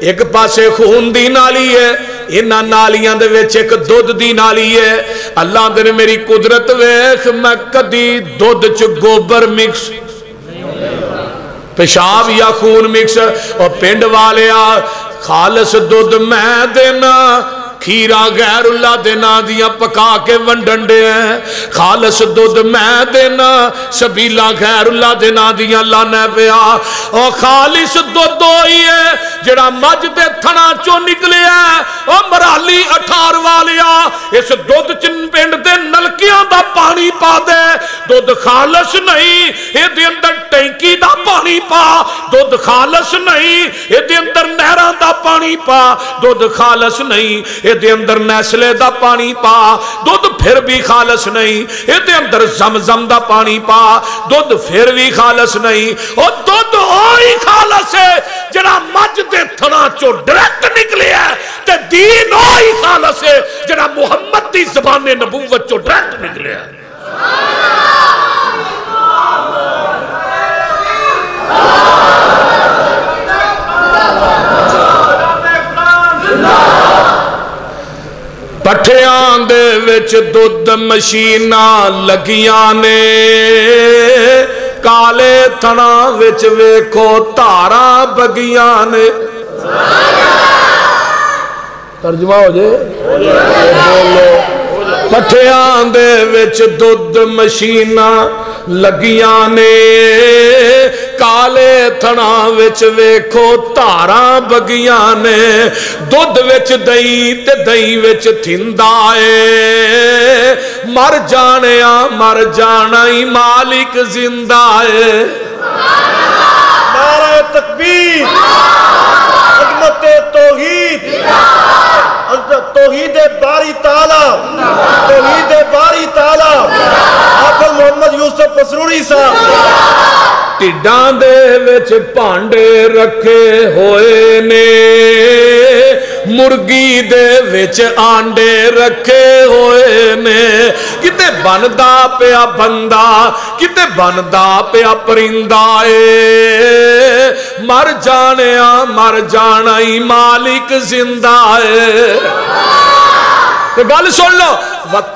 Speaker 1: ایک پاسے خون دی نالی ہے انہاں نالیاں دے وچ ایک دودھ دی نالی ہے. اللہ دے میری قدرت ویکھ میں کدی دودھ چ گوبر مکس پیشاب یا خون مکس اور پنڈ والیا خالص دودھ میں دینا کھیرا غیر اللہ دینا دیاں پکا کے ونڈن دے ہیں. خالص دودھ میں دینا سبیلہ غیر اللہ دینا دیاں لانے پیا. اور خالص دودھ ہوئی ہے جڑا مجھ دے تھنا چو نکلے ہیں اور مرالی 18 والیا اس دودھ چن پنڈ دے نلکیاں دا پانی پا دے. دودھ خالص نہیں یہ دے اندر ٹینکی دا پانی پا. دودھ خالص نہیں یہ دے اندر نہران دا پانی پا. دودھ خالص نہیں یہ دے اندر نیسلے دا پانی پا. دودھ پھر بھی خالص نہیں یہ دے اندر زمزم دا پانی پا. دودھ پھر بھی خالص نہیں اور دودھ ہوئی خالص ہے جڑا مجھ دے تھنا چو ڈریکٹ نکلے ہے تے دین ہوئی خالص ہے جڑا محمد دی زبان نبوت چو ڈریکٹ نکلے ہے. پٹھیاں دے وچ دودھ مشیناں لگیاں نے کالے تھنا وچ ویکھو تاراں بگیاں نے. ترجمہ ہو جائے. پٹھیاں دے وچ دودھ مشیناں لگیاں نے کالے تھنا وچ ویکھو تاراں بگیاں نے. دودھ وچ دہی تے دہی وچ تھندا اے مر جانا ہی مالک زندہ اے.
Speaker 2: نعرہ تکبیر عظمت توحید توحید باری تعالی توحید باری تعالی. حافظ محمد یوسف پسرونی صاحب.
Speaker 1: ٹڈاں دے وچ پانڈے رکھے ہوئے نے مرگی دے وچ آنڈے رکھے ہوئے نے. کتے بندا پیا بندہ کتے بندا پیا پرندہ اے مر جانا ہی مالک زندہ اے. تو گل سن لو وقت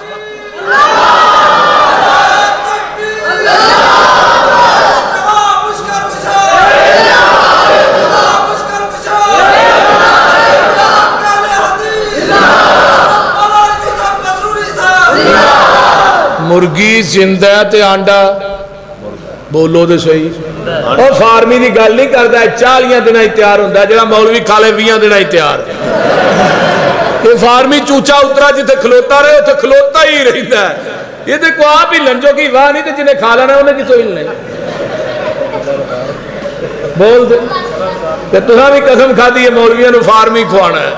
Speaker 1: مرگی زندہ تے آنڈا بولو دے صحیح. اور فارمی دی گل نہیں کرتا ہے 40 دن ہی تیار ہوندہ ہے جڑا مولوی کھالے 20 دن ہی تیار. یہ فارمی چوچا اترا جتے کھلوتا رہے اتھے کھلوتا ہی رہتا ہے. یہ تے کو آپ ہی لنجو کی واہ نہیں تے جنہیں کھا لینا انہیں کی تو ہلنے بول دے کہ تُہاں بھی قسم کھا دی ہے مولویاں نو فارمی کھوانا ہے.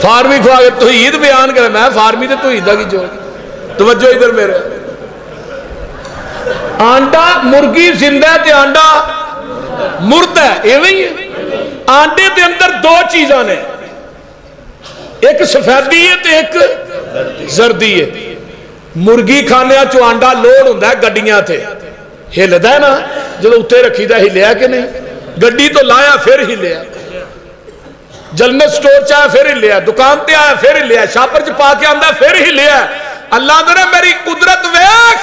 Speaker 1: فارمی کھوا کے توحید بیان کرے میں فارمی تے توحیدہ کی جوڑ. توجہ ادھر میرے آنڈا مرگی زندہ تے آنڈا مرد ہے یہ نہیں ہے. آنڈے دے اندر 2 چیزاں نے ایک سفیدی ہے تے ایک زردی ہے. مرغی کھانے چو آنڈا لوڈ ہوندہ ہے گڈیاں تھے, ہلدا ہے نا جب اتے رکھی دا ہلیا کہ نہیں, گڈی تو لایا پھر ہلیا, جنرل سٹور چاہے پھر ہلیا, دکان تے آیا پھر ہلیا, شاپر چ پا کے آندا پھر ہلیا. اللہ نے میری قدرت ویکھ,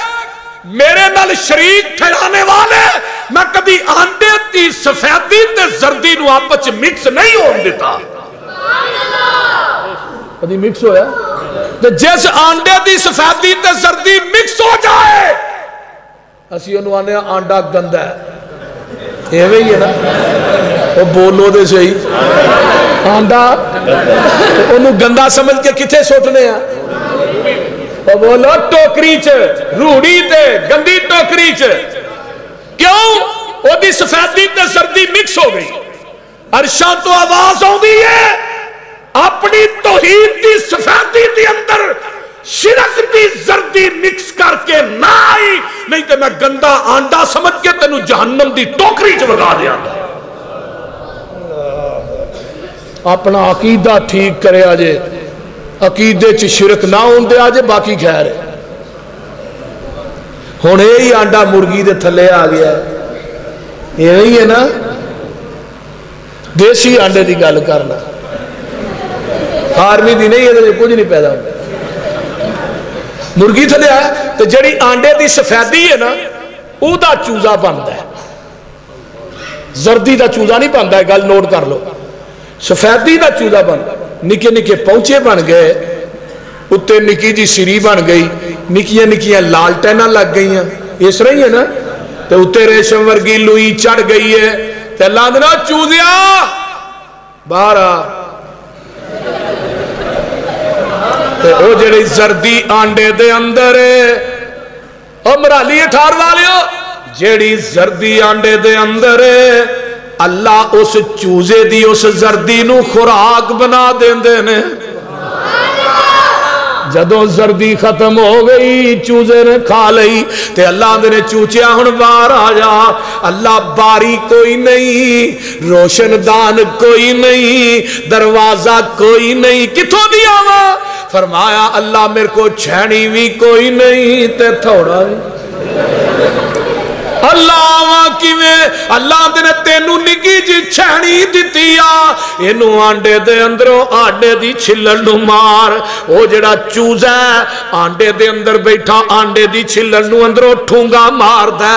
Speaker 1: میرے نال شریک ٹھہرانے والے, میں کبھی آنڈے دی سفیدی تے زردی نو آپس مکس نہیں ہون دیتا. کبھی مکس ہویا تو جس آنڈے دی سفیدی تے زردی مکس ہو جائے اسی انہوں آنے آنڈا گندہ ہے, یہ وہی ہے نا, وہ بولو دے صحیح آنڈا انہوں گندہ سمجھ کے کتھے سوٹنے ہیں, وہ بولو ٹوکری چ روڑی تے گندی ٹوکری چ, کیوں وہ دی سفیدی تے زردی مکس ہو گئی. عرشاں تو آواز ہوں دی ہے اپنی توحید دی سفیدی دی اندر شرک دی زردی مکس کر کے نہ آئی, نہیں تو میں گندہ آنڈا سمجھ کے تینوں جہنم دی ٹوکری چ وگا دیا گا. اپنا عقیدہ ٹھیک کرے آجے, عقیدے چ شرک نہ ہون دے آجے, باقی خیر ہے. ہن یہی آنڈا مرغی دے تھلے آ گیا ہے, یہی ہے نا دیسی آنڈے دی گل کرنا, فارمی دی نہیں ہے, کچھ نہیں پیدا ہوتا. مرغی تھلے آیا تو جڑی آنڈے دی سفیدی ہے نا او دا چوزا بنتا ہے, زردی دا چوزا نہیں بنتا ہے, گل نوٹ کر لو. سفیدی دا چوزا بنتا, نکے نکے پہنچے بن گئے, اتے نکی جی سری بن گئی, نکیاں نکیاں لالٹیناں لگ گئی ہیں, اس رہی ہے نا, تو اتے ریشم ورگی لوئی چڑھ گئی ہے, تو اللہ نے کہا چوزیا باہر آ. او جڑی زردی آنڈے دے اندر ہے, او مرالی اٹھار والیو, جڑی زردی آنڈے دے اندر ہے, اللہ اس چوزے دی اس زردی نو خوراک بنا دیندے نے. جدوں زردی ختم ہو گئی چوزے نے کھا لئی, تے اللہ نے چوچیا ہن باہر آیا. اللہ باری کوئی نہیں, روشن دان کوئی نہیں, دروازہ کوئی نہیں, کتھوں دی آوا؟ فرمایا اللہ میرے کو چھینی بھی کوئی نہیں تے تھوڑا بھی. اللہ آواں کیویں, اللہ نے تینوں نکی جی چھینی دیتی آ, اینو آنڈے دے اندروں آنڈے دی چھلڑ نو مار. او جڑا چوزا ہے آنڈے دے اندر بیٹھا آنڈے دی چھلڑ نو اندروں ٹھونگا مار دا,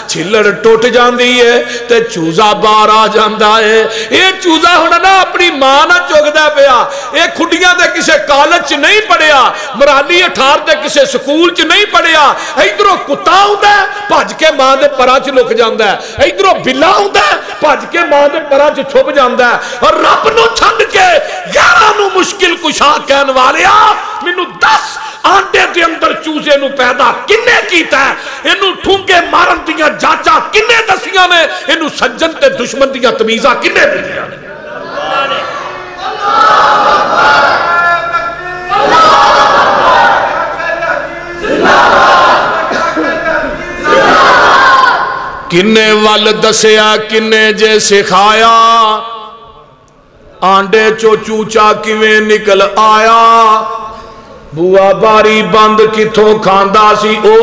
Speaker 1: چھلڑ ٹوٹ جاندی ہے تے چوزا باہر آ جاندا ہے. اے چوزا ہونا نا اپنی ماں نہ چوگدا پیا, اے کھڈیاں دے کسے کالج چ نہیں پڑھیا, مرالی اٹھار دے کسے سکول چ نہیں پڑھیا, ادھروں کتا ہوندا ہے بھج کے ماں دے پراں چ لک جاندا ہے, ادھروں بلا ہوندا ہے بھج کے ماں دے پراں چ چھپ جاندا ہے. اور رب نو چھڈ کے یاراں نو مشکل کشا کہن والیا مینوں دس آنڈے دے اندر چوزے نو پیدا کنے کیتا ہے, اینو ٹھونگے مارن دیاں جاچا کنے دسیاں نے, اینو سجن تے دشمن دیاں تمیزاں کنے دیاں نے. کنے وال دسیا کنے جے سکھایا, آنڈے چو چوچا کیویں نکل آیا, بوا باری بند کتھوں کھاندا سی او,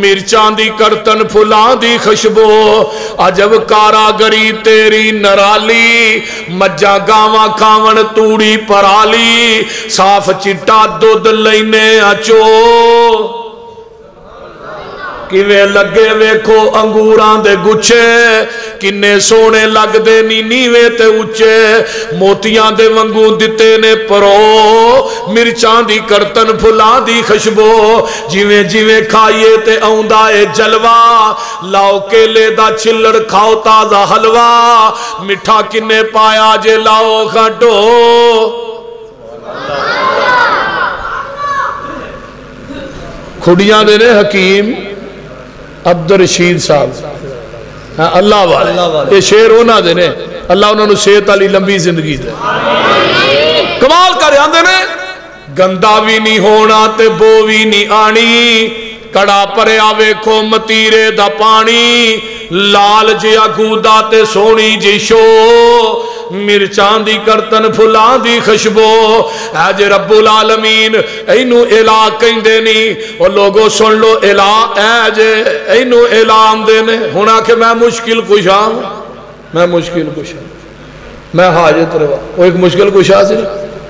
Speaker 1: مرچاں دی کرتن پھلاں دی خشبو, عجب کاراگری تیری نرالی, مجھا گاواں کھاون توڑی پرالی, صاف چٹا دودھ لینے اچو, کیویں لگے ویکھو انگوراں دے گچھے, کنے سونے لگ دے نی نیویں تے اچے, موتیاں دے ونگو دتے نے پرو, مرچاں دی کرتن پھلاں دی خشبو, جیویں جیویں کھائیے تے اوندا اے جلوہ, لاؤ کیلے دا چھلڑ کھاؤ تازہ حلوہ, مٹھا کنے پایا جے لاؤ کھٹو. کھڑیاں دے نے حکیم عبدالرشید صاحب اللہ والے, یہ شیر ہونا دے نے, اللہ انہوں نے صحت علی لمبی زندگی دے, کمال کر آندے نے, گندہ بھی نہیں ہونا تے بو بھی نہیں آنی, کڑا پرے آوے کھو متیرے دا پانی, لال جیا گودا تے سونی جی شو, مرچان دی کرتن فلان دی خشبو اے جے رب العالمین اینو الہ کہندے نہیں او لوگو سن لو الہ اے جے اینو الہ آندے نے ہونا کہ میں مشکل کشا ہوں میں مشکل کشا میں حاجت روا وہ ایک مشکل کشا سی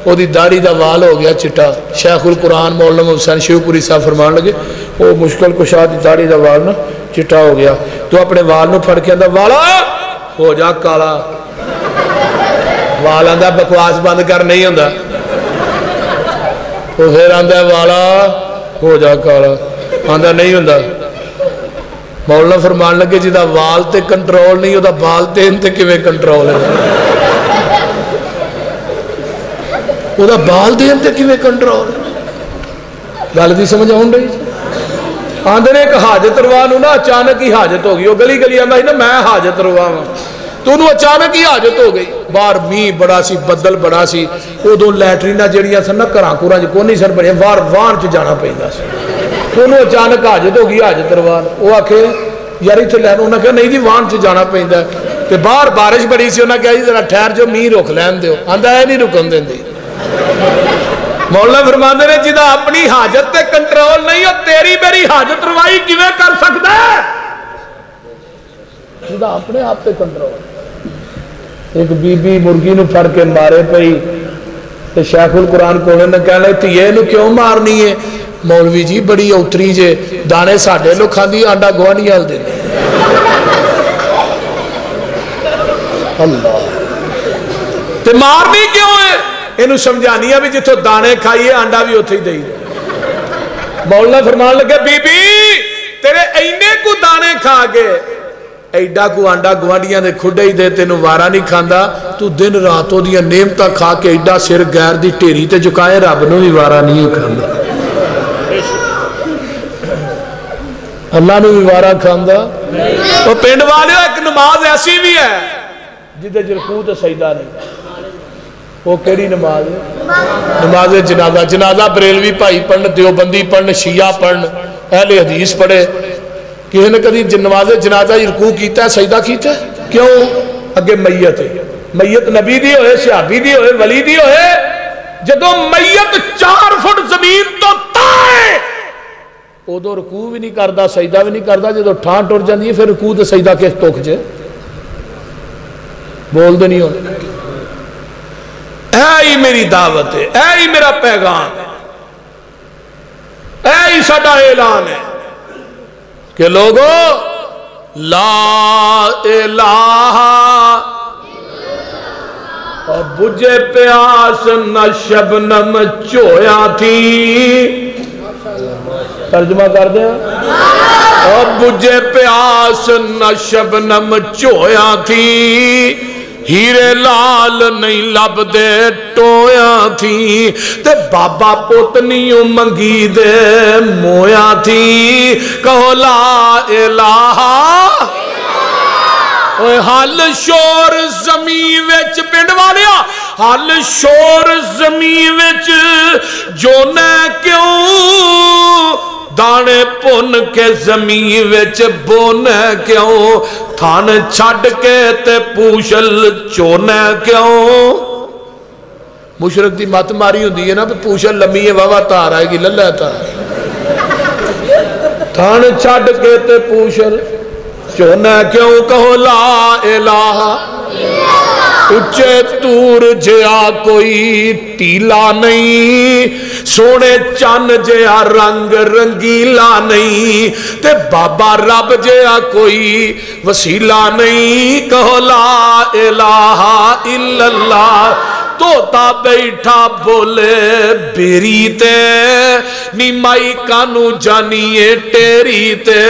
Speaker 1: وہ دی داڑھی دا وال ہو گیا چٹا شیخ القرآن مولانا حسین شیو پوری صاحب فرمان لگے وہ مشکل کشا دی داڑھی دا وال نا چٹا ہو گیا تو اپنے وال نو پھڑ کے اندر والا ہو جا کالا وال آندہ بکواس بند کر نہیں ہوندہ وہ پھر آندہ والا ہو جا کالا آندہ نہیں ہوندہ مولانا فرمان لگے جی دا وال تے کنٹرول نہیں ہوتا بال تے انتے کیویں کنٹرول ہے وہ دا بال دے انتے کیویں کنٹرول گل دی سمجھ آن رہی آندھے نے ایک حاجت روانو نا اچانک ہی حاجت ہو گئی وہ گلی گلی آندھا ہی نا میں حاجت روانو تو انہوں اچانک ہی حاجت ہو گئی بار می بڑا سی بدل بڑا سی وہ دو لیٹرینا جڑیاں سن نا کران کوران جو کونی سر بڑی وار وان چ جانا پہندا سی تو انہوں اچانک حاجت ہو گئی حاجت روان وہ آکھے یاری تو لین انہوں نے کہا نہیں جی وان چ جانا پہندا تے باہر بارش بڑی سی انہوں نے کہا جی ذرا ٹھہر جو می رک لین دیو آندھا ہے نہیں رکن دین دی مولانا فرماندے نے جدا اپنی حاجت تے کنٹرول نہیں ہو تیری میری حاجت روائی کیویں کر سکتا ہے جدا اپنے آپ تے کنٹرول ایک بی بی مرغی نو پھڑ کے مارے پئی تے شیخ القرآن کونے نے کہنے تیے نو کیوں مارنی ہے مولوی جی بڑی اوتری جے دانے ساڑھے لو کھاندی آنڈا گوانی آل دینے اللہ تے مارنی کیوں ہے انہوں سمجھانی ہے بھی جتو دانے کھائیے آنڈا بھی ہوتے ہی دئی مولانا فرمان لگے بی بی تیرے اینے کو دانے کھا گے ایڈا کو آنڈا گوانڈیاں دے کھڑے ہی دے تینوں وارا نہیں کھاندا تو دن راتوں دیا نیمتا کھا کے ایڈا سر غیر دی ٹیری تے جکائے رب نو بھی وارا نہیں کھاندا اللہ نو بھی وارا کھاندا وہ پینڈ والے ایک نماز ایسی بھی ہے جدے جرکو تے سجدہ نہیں وہ کیڑی نماز ہے نماز جنازہ جنازہ بریلوی بھائی پڑھن دیوبندی پڑھن شیعہ پڑھن اہل حدیث پڑھے کسی نے کدی نماز جنازہ رکوع کیتا ہے سجدہ کیتا ہے کیوں اگے میت ہے میت نبی دی ہوئے صحابی دی ہوئے ولی دی ہوئے جدو میت 4 فٹ زمین تو تائے ادو رکوع بھی نہیں کردا سجدہ بھی نہیں کردا جدو ٹھان ٹر جاندی ہے پھر رکوع تے سجدہ کس توک جے بول دے نہیں ہونے اے ہی میری دعوت ہے اے ہی میرا پیغام ہے اے ہی ساڈا اعلان ہے کہ لوگو لا الہ اور بجھے پیاس نہ شبنم چویا تھی ترجمہ کر دیں اور بجھے پیاس نہ شبنم چویا تھی ہیرے لال نہیں لب دے ٹویا تھی تے بابا پوتنیوں منگی دے مویا تھی کہو لا الہ حال شور زمین وچ پنڈ والیا حال شور زمین وچ جو نہ کیوں دانے پن کے زمین وچ بونے کیوں تھان چھڑ کے تے پوشل چونے کیوں مشرق دی مات ماری ہوں دی ہے نا پوشل لمی ہے واہ تار آئے گی للہ تار تھان چھڑ کے تے پوشل چونے کیوں کہو لا الہ اچھے تور جیا کوئی ٹیلا نہیں سونے چان جیا رنگ رنگیلا نہیں تے بابا رب جیا کوئی وسیلہ نہیں کہو لا الہ الا اللہ توتا بیٹھا بولے بیری تے نیمائی کانو جانیے ٹیری تے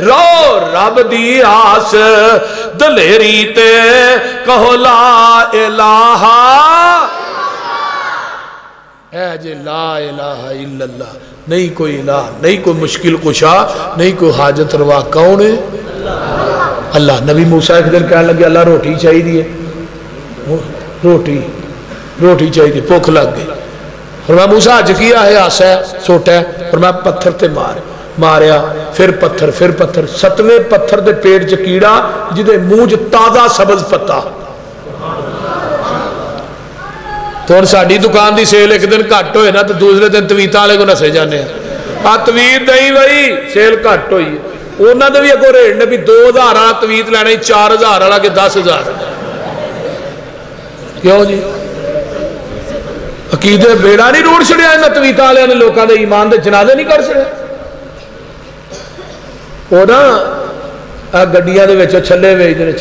Speaker 1: رو رب دی آس دلیری تے کہو لا الہ اے جے لا الہ الا اللہ نہیں کوئی الہ نہیں کوئی مشکل کشا نہیں کوئی حاجت روا کون ہے اللہ نبی موسیٰ ایک دن کہنے لگے اللہ روٹی چاہی دیئے روٹی چاہی دی پوکھ لگ گئی فرمایا موسیٰ آج کیا ہے آسا ہے سوٹا ہے فرمایا پتھر تے ماریا پھر پتھر 7ویں پتھر دے پیڑ چ کیڑا جدے منہ تازہ سبز پتا تو ہن ساڈی دکان دی سیل ایک دن گھٹ ہوئے نا تو دوسرے دن تویتاں والے کو نسے جانے ہیں تویت نہیں بھائی سیل گھٹ ہوئی انہوں نے بھی اگوں ریٹ نے بھی 2000 والا تویت لینا 4000 والا کہ 10,000 کیوں جی عقیدے بیڑا نہیں روڑ چھڑیا انہاں تویتاں والے نے لوکاں دے ایمان دے جنازے نہیں کر چھڑے وہ نا گڈیاں دے وچ چھلے ویچدے نے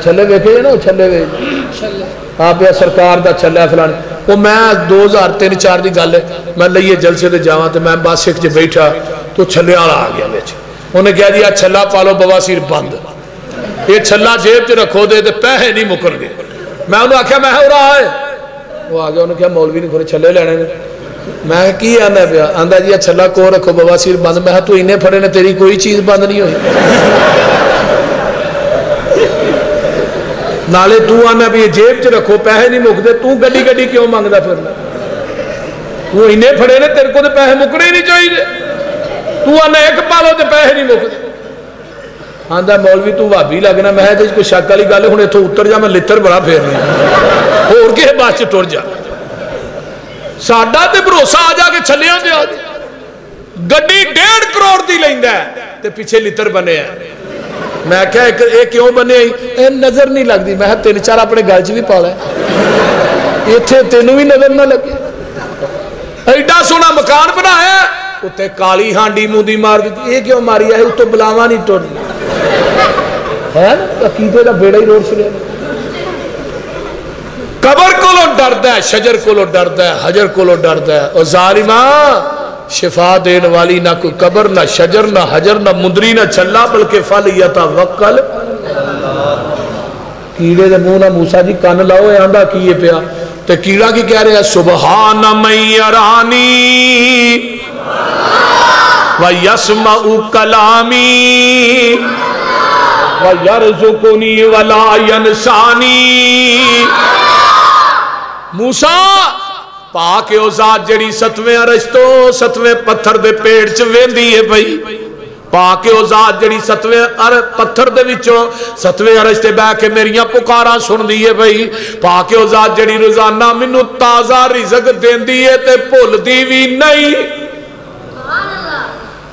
Speaker 1: چھلے ویکھے نا چھلے ویچ آپ یا سرکار دا چھلا فلانے وہ میں 2003-4 دی گل ہے میں لئیے جلسے دے جاواں تے میں بس ایک جے بیٹھا تو چھلے والا آ گیا وچ انہیں کہا دیا چھلا پالو بواسیر بند یہ چھلا جیب چ رکھو دے تے پیسے نہیں مکن گے میں انہوں آکھیا میں ہو رہا ہے وہ آ گیا انہوں کہا مولوی نے کھولے چھلے لینے میں کی آنا پیا آندا جی چھلا کو رکھو بواسیر بند میں تو انہیں پھڑے نے تیری کوئی چیز بند نہیں ہوئی نالے تو آنا بھی جیب چ رکھو پیسے نہیں مکتے تو گڈی گڈی کیوں مانگدا پھرنا وہ انہیں پھڑے نے تیرے کو تے پیسے مکنے ہی نہیں چاہیے تو آنا ایک پالو تے پیسے نہیں مکتے آندا مولوی تو بھابی لگنا میں تے کوئی شک والی گل ہن ایتھوں اتر جا میں لتر بڑا پھیرنا ہور کسے بس چ ٹر جا ساڈا تے بھروسہ آ جا کے چھلیاں تے آ گڈی 1.5 کروڑ دی لیندا ہے تے پیچھے لتر بنے ہے میں کہا اے کیوں بنے اے نظر نہیں لگ دی میں 3-4 اپنے گل چ بھی پالا ہے ایتھے تینوں بھی نظر نہ لگے ایڈا سونا مکان بنایا اتنے کالی ہانڈی موندی مار دی یہ کیوں ماری ہے اتوں بلاوا نہیں ٹر ہے نا عقیدے دا بیڑا ہی روڑ چھڑیا قبر کو ڈردا ہے شجر کو ڈردا ہے حجر کو ڈردا ہے اور ظالما شفا دین والی نہ کوئی قبر نہ شجر نہ حجر نہ مندری نہ چھلا بلکہ فل یتوکل کیڑے دے منہ نہ موسیٰ جی کان لاؤ اے آندا کیے پیا تے کیڑا کی کہہ رہے ہیں سبحان من یرانی وَيَسْمَعُ كَلَامِي وَيَرْزُقُنِي وَلَا يَنْسَانِي موسیٰ پاک او ذات جڑی 7ویں عرش تو 7ویں پتھر دے پیڑ چ ویندی ہے بھئی پاک او ذات جڑی 7ویں پتھر دے وچوں 7ویں عرش تے بیٹھ کے میریاں پکاراں سندی ہے بھئی پاک او ذات جڑی روزانہ مینوں تازہ رزق دیندی ہے تے بھلدی وی نہیں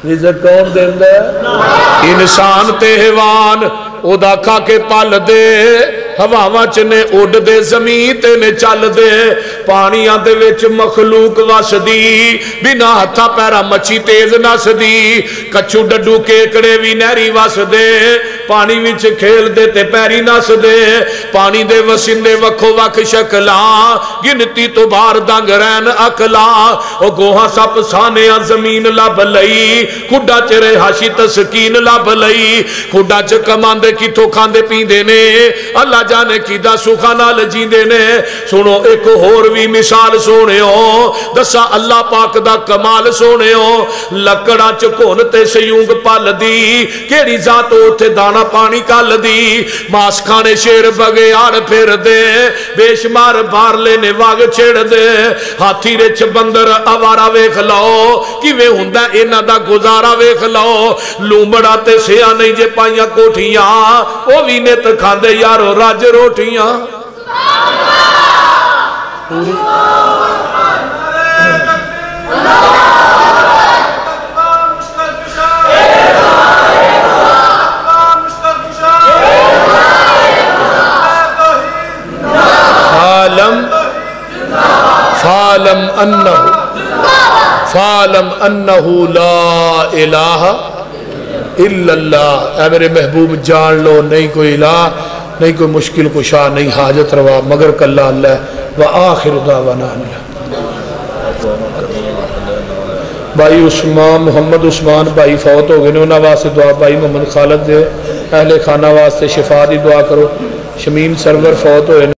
Speaker 1: رزق کون دیندا ہے انسان تے حیوان او دا کھا کے پل دے ہواواں چ نے اڈ دے زمین تے نے چل دے پانیاں دے وچ مخلوق وسدی بنا ہتھاں پیراں مچھی تیز نسدی کچھو ڈڈو کیکڑے وی نہری وسدے پانی وچ کھیل دے تے پیری نس دے پانی دے وسندے وکھو وکھ شکلاں گنتی تو بار دنگ رین اکلاں او گوہاں سپ سانیاں زمین لب لئی کھڈا چ رہائشی تسکین لب لئی کھڈا چ کماندے کتھوں کھاندے پیندے نے اللہ جانے کی دا سکھا نال جیندے نے سنو ایک ہور بھی مثال سونے ہو دسا اللہ پاک دا کمال سونے ہو لکڑا چکون تے سیونگ پال دی کیڑی ذات ہوتے دانا پانی کال دی ماس کھانے شیر بگیار پھر دے بے شمار بار لینے واگ چھڑ دے ہاتھی رچ بندر آوارا ویکھ لاؤ کیویں ہوندا انہاں دا گزارا ویکھ لاؤ لومڑا تے سیا نہیں جے پائیاں کوٹھیاں او وی نت کھاندے یارو راج روٹیاں فَعَلَمْ أَنَّهُ لَا إِلَٰهَ إِلَّا اللَّهِ اے میرے محبوب جان لو نہیں کوئی الہ نہیں کوئی مشکل کشا نہیں حاجت روا مگر کلا اللہ وآخر دعوانا بھائی عثمان محمد عثمان بھائی فوت ہو گئے انہوں واسطے دعا بھائی محمد خالد دے اہل خانہ واسطے شفا دی دعا کرو شمیم سرور فوت ہوئے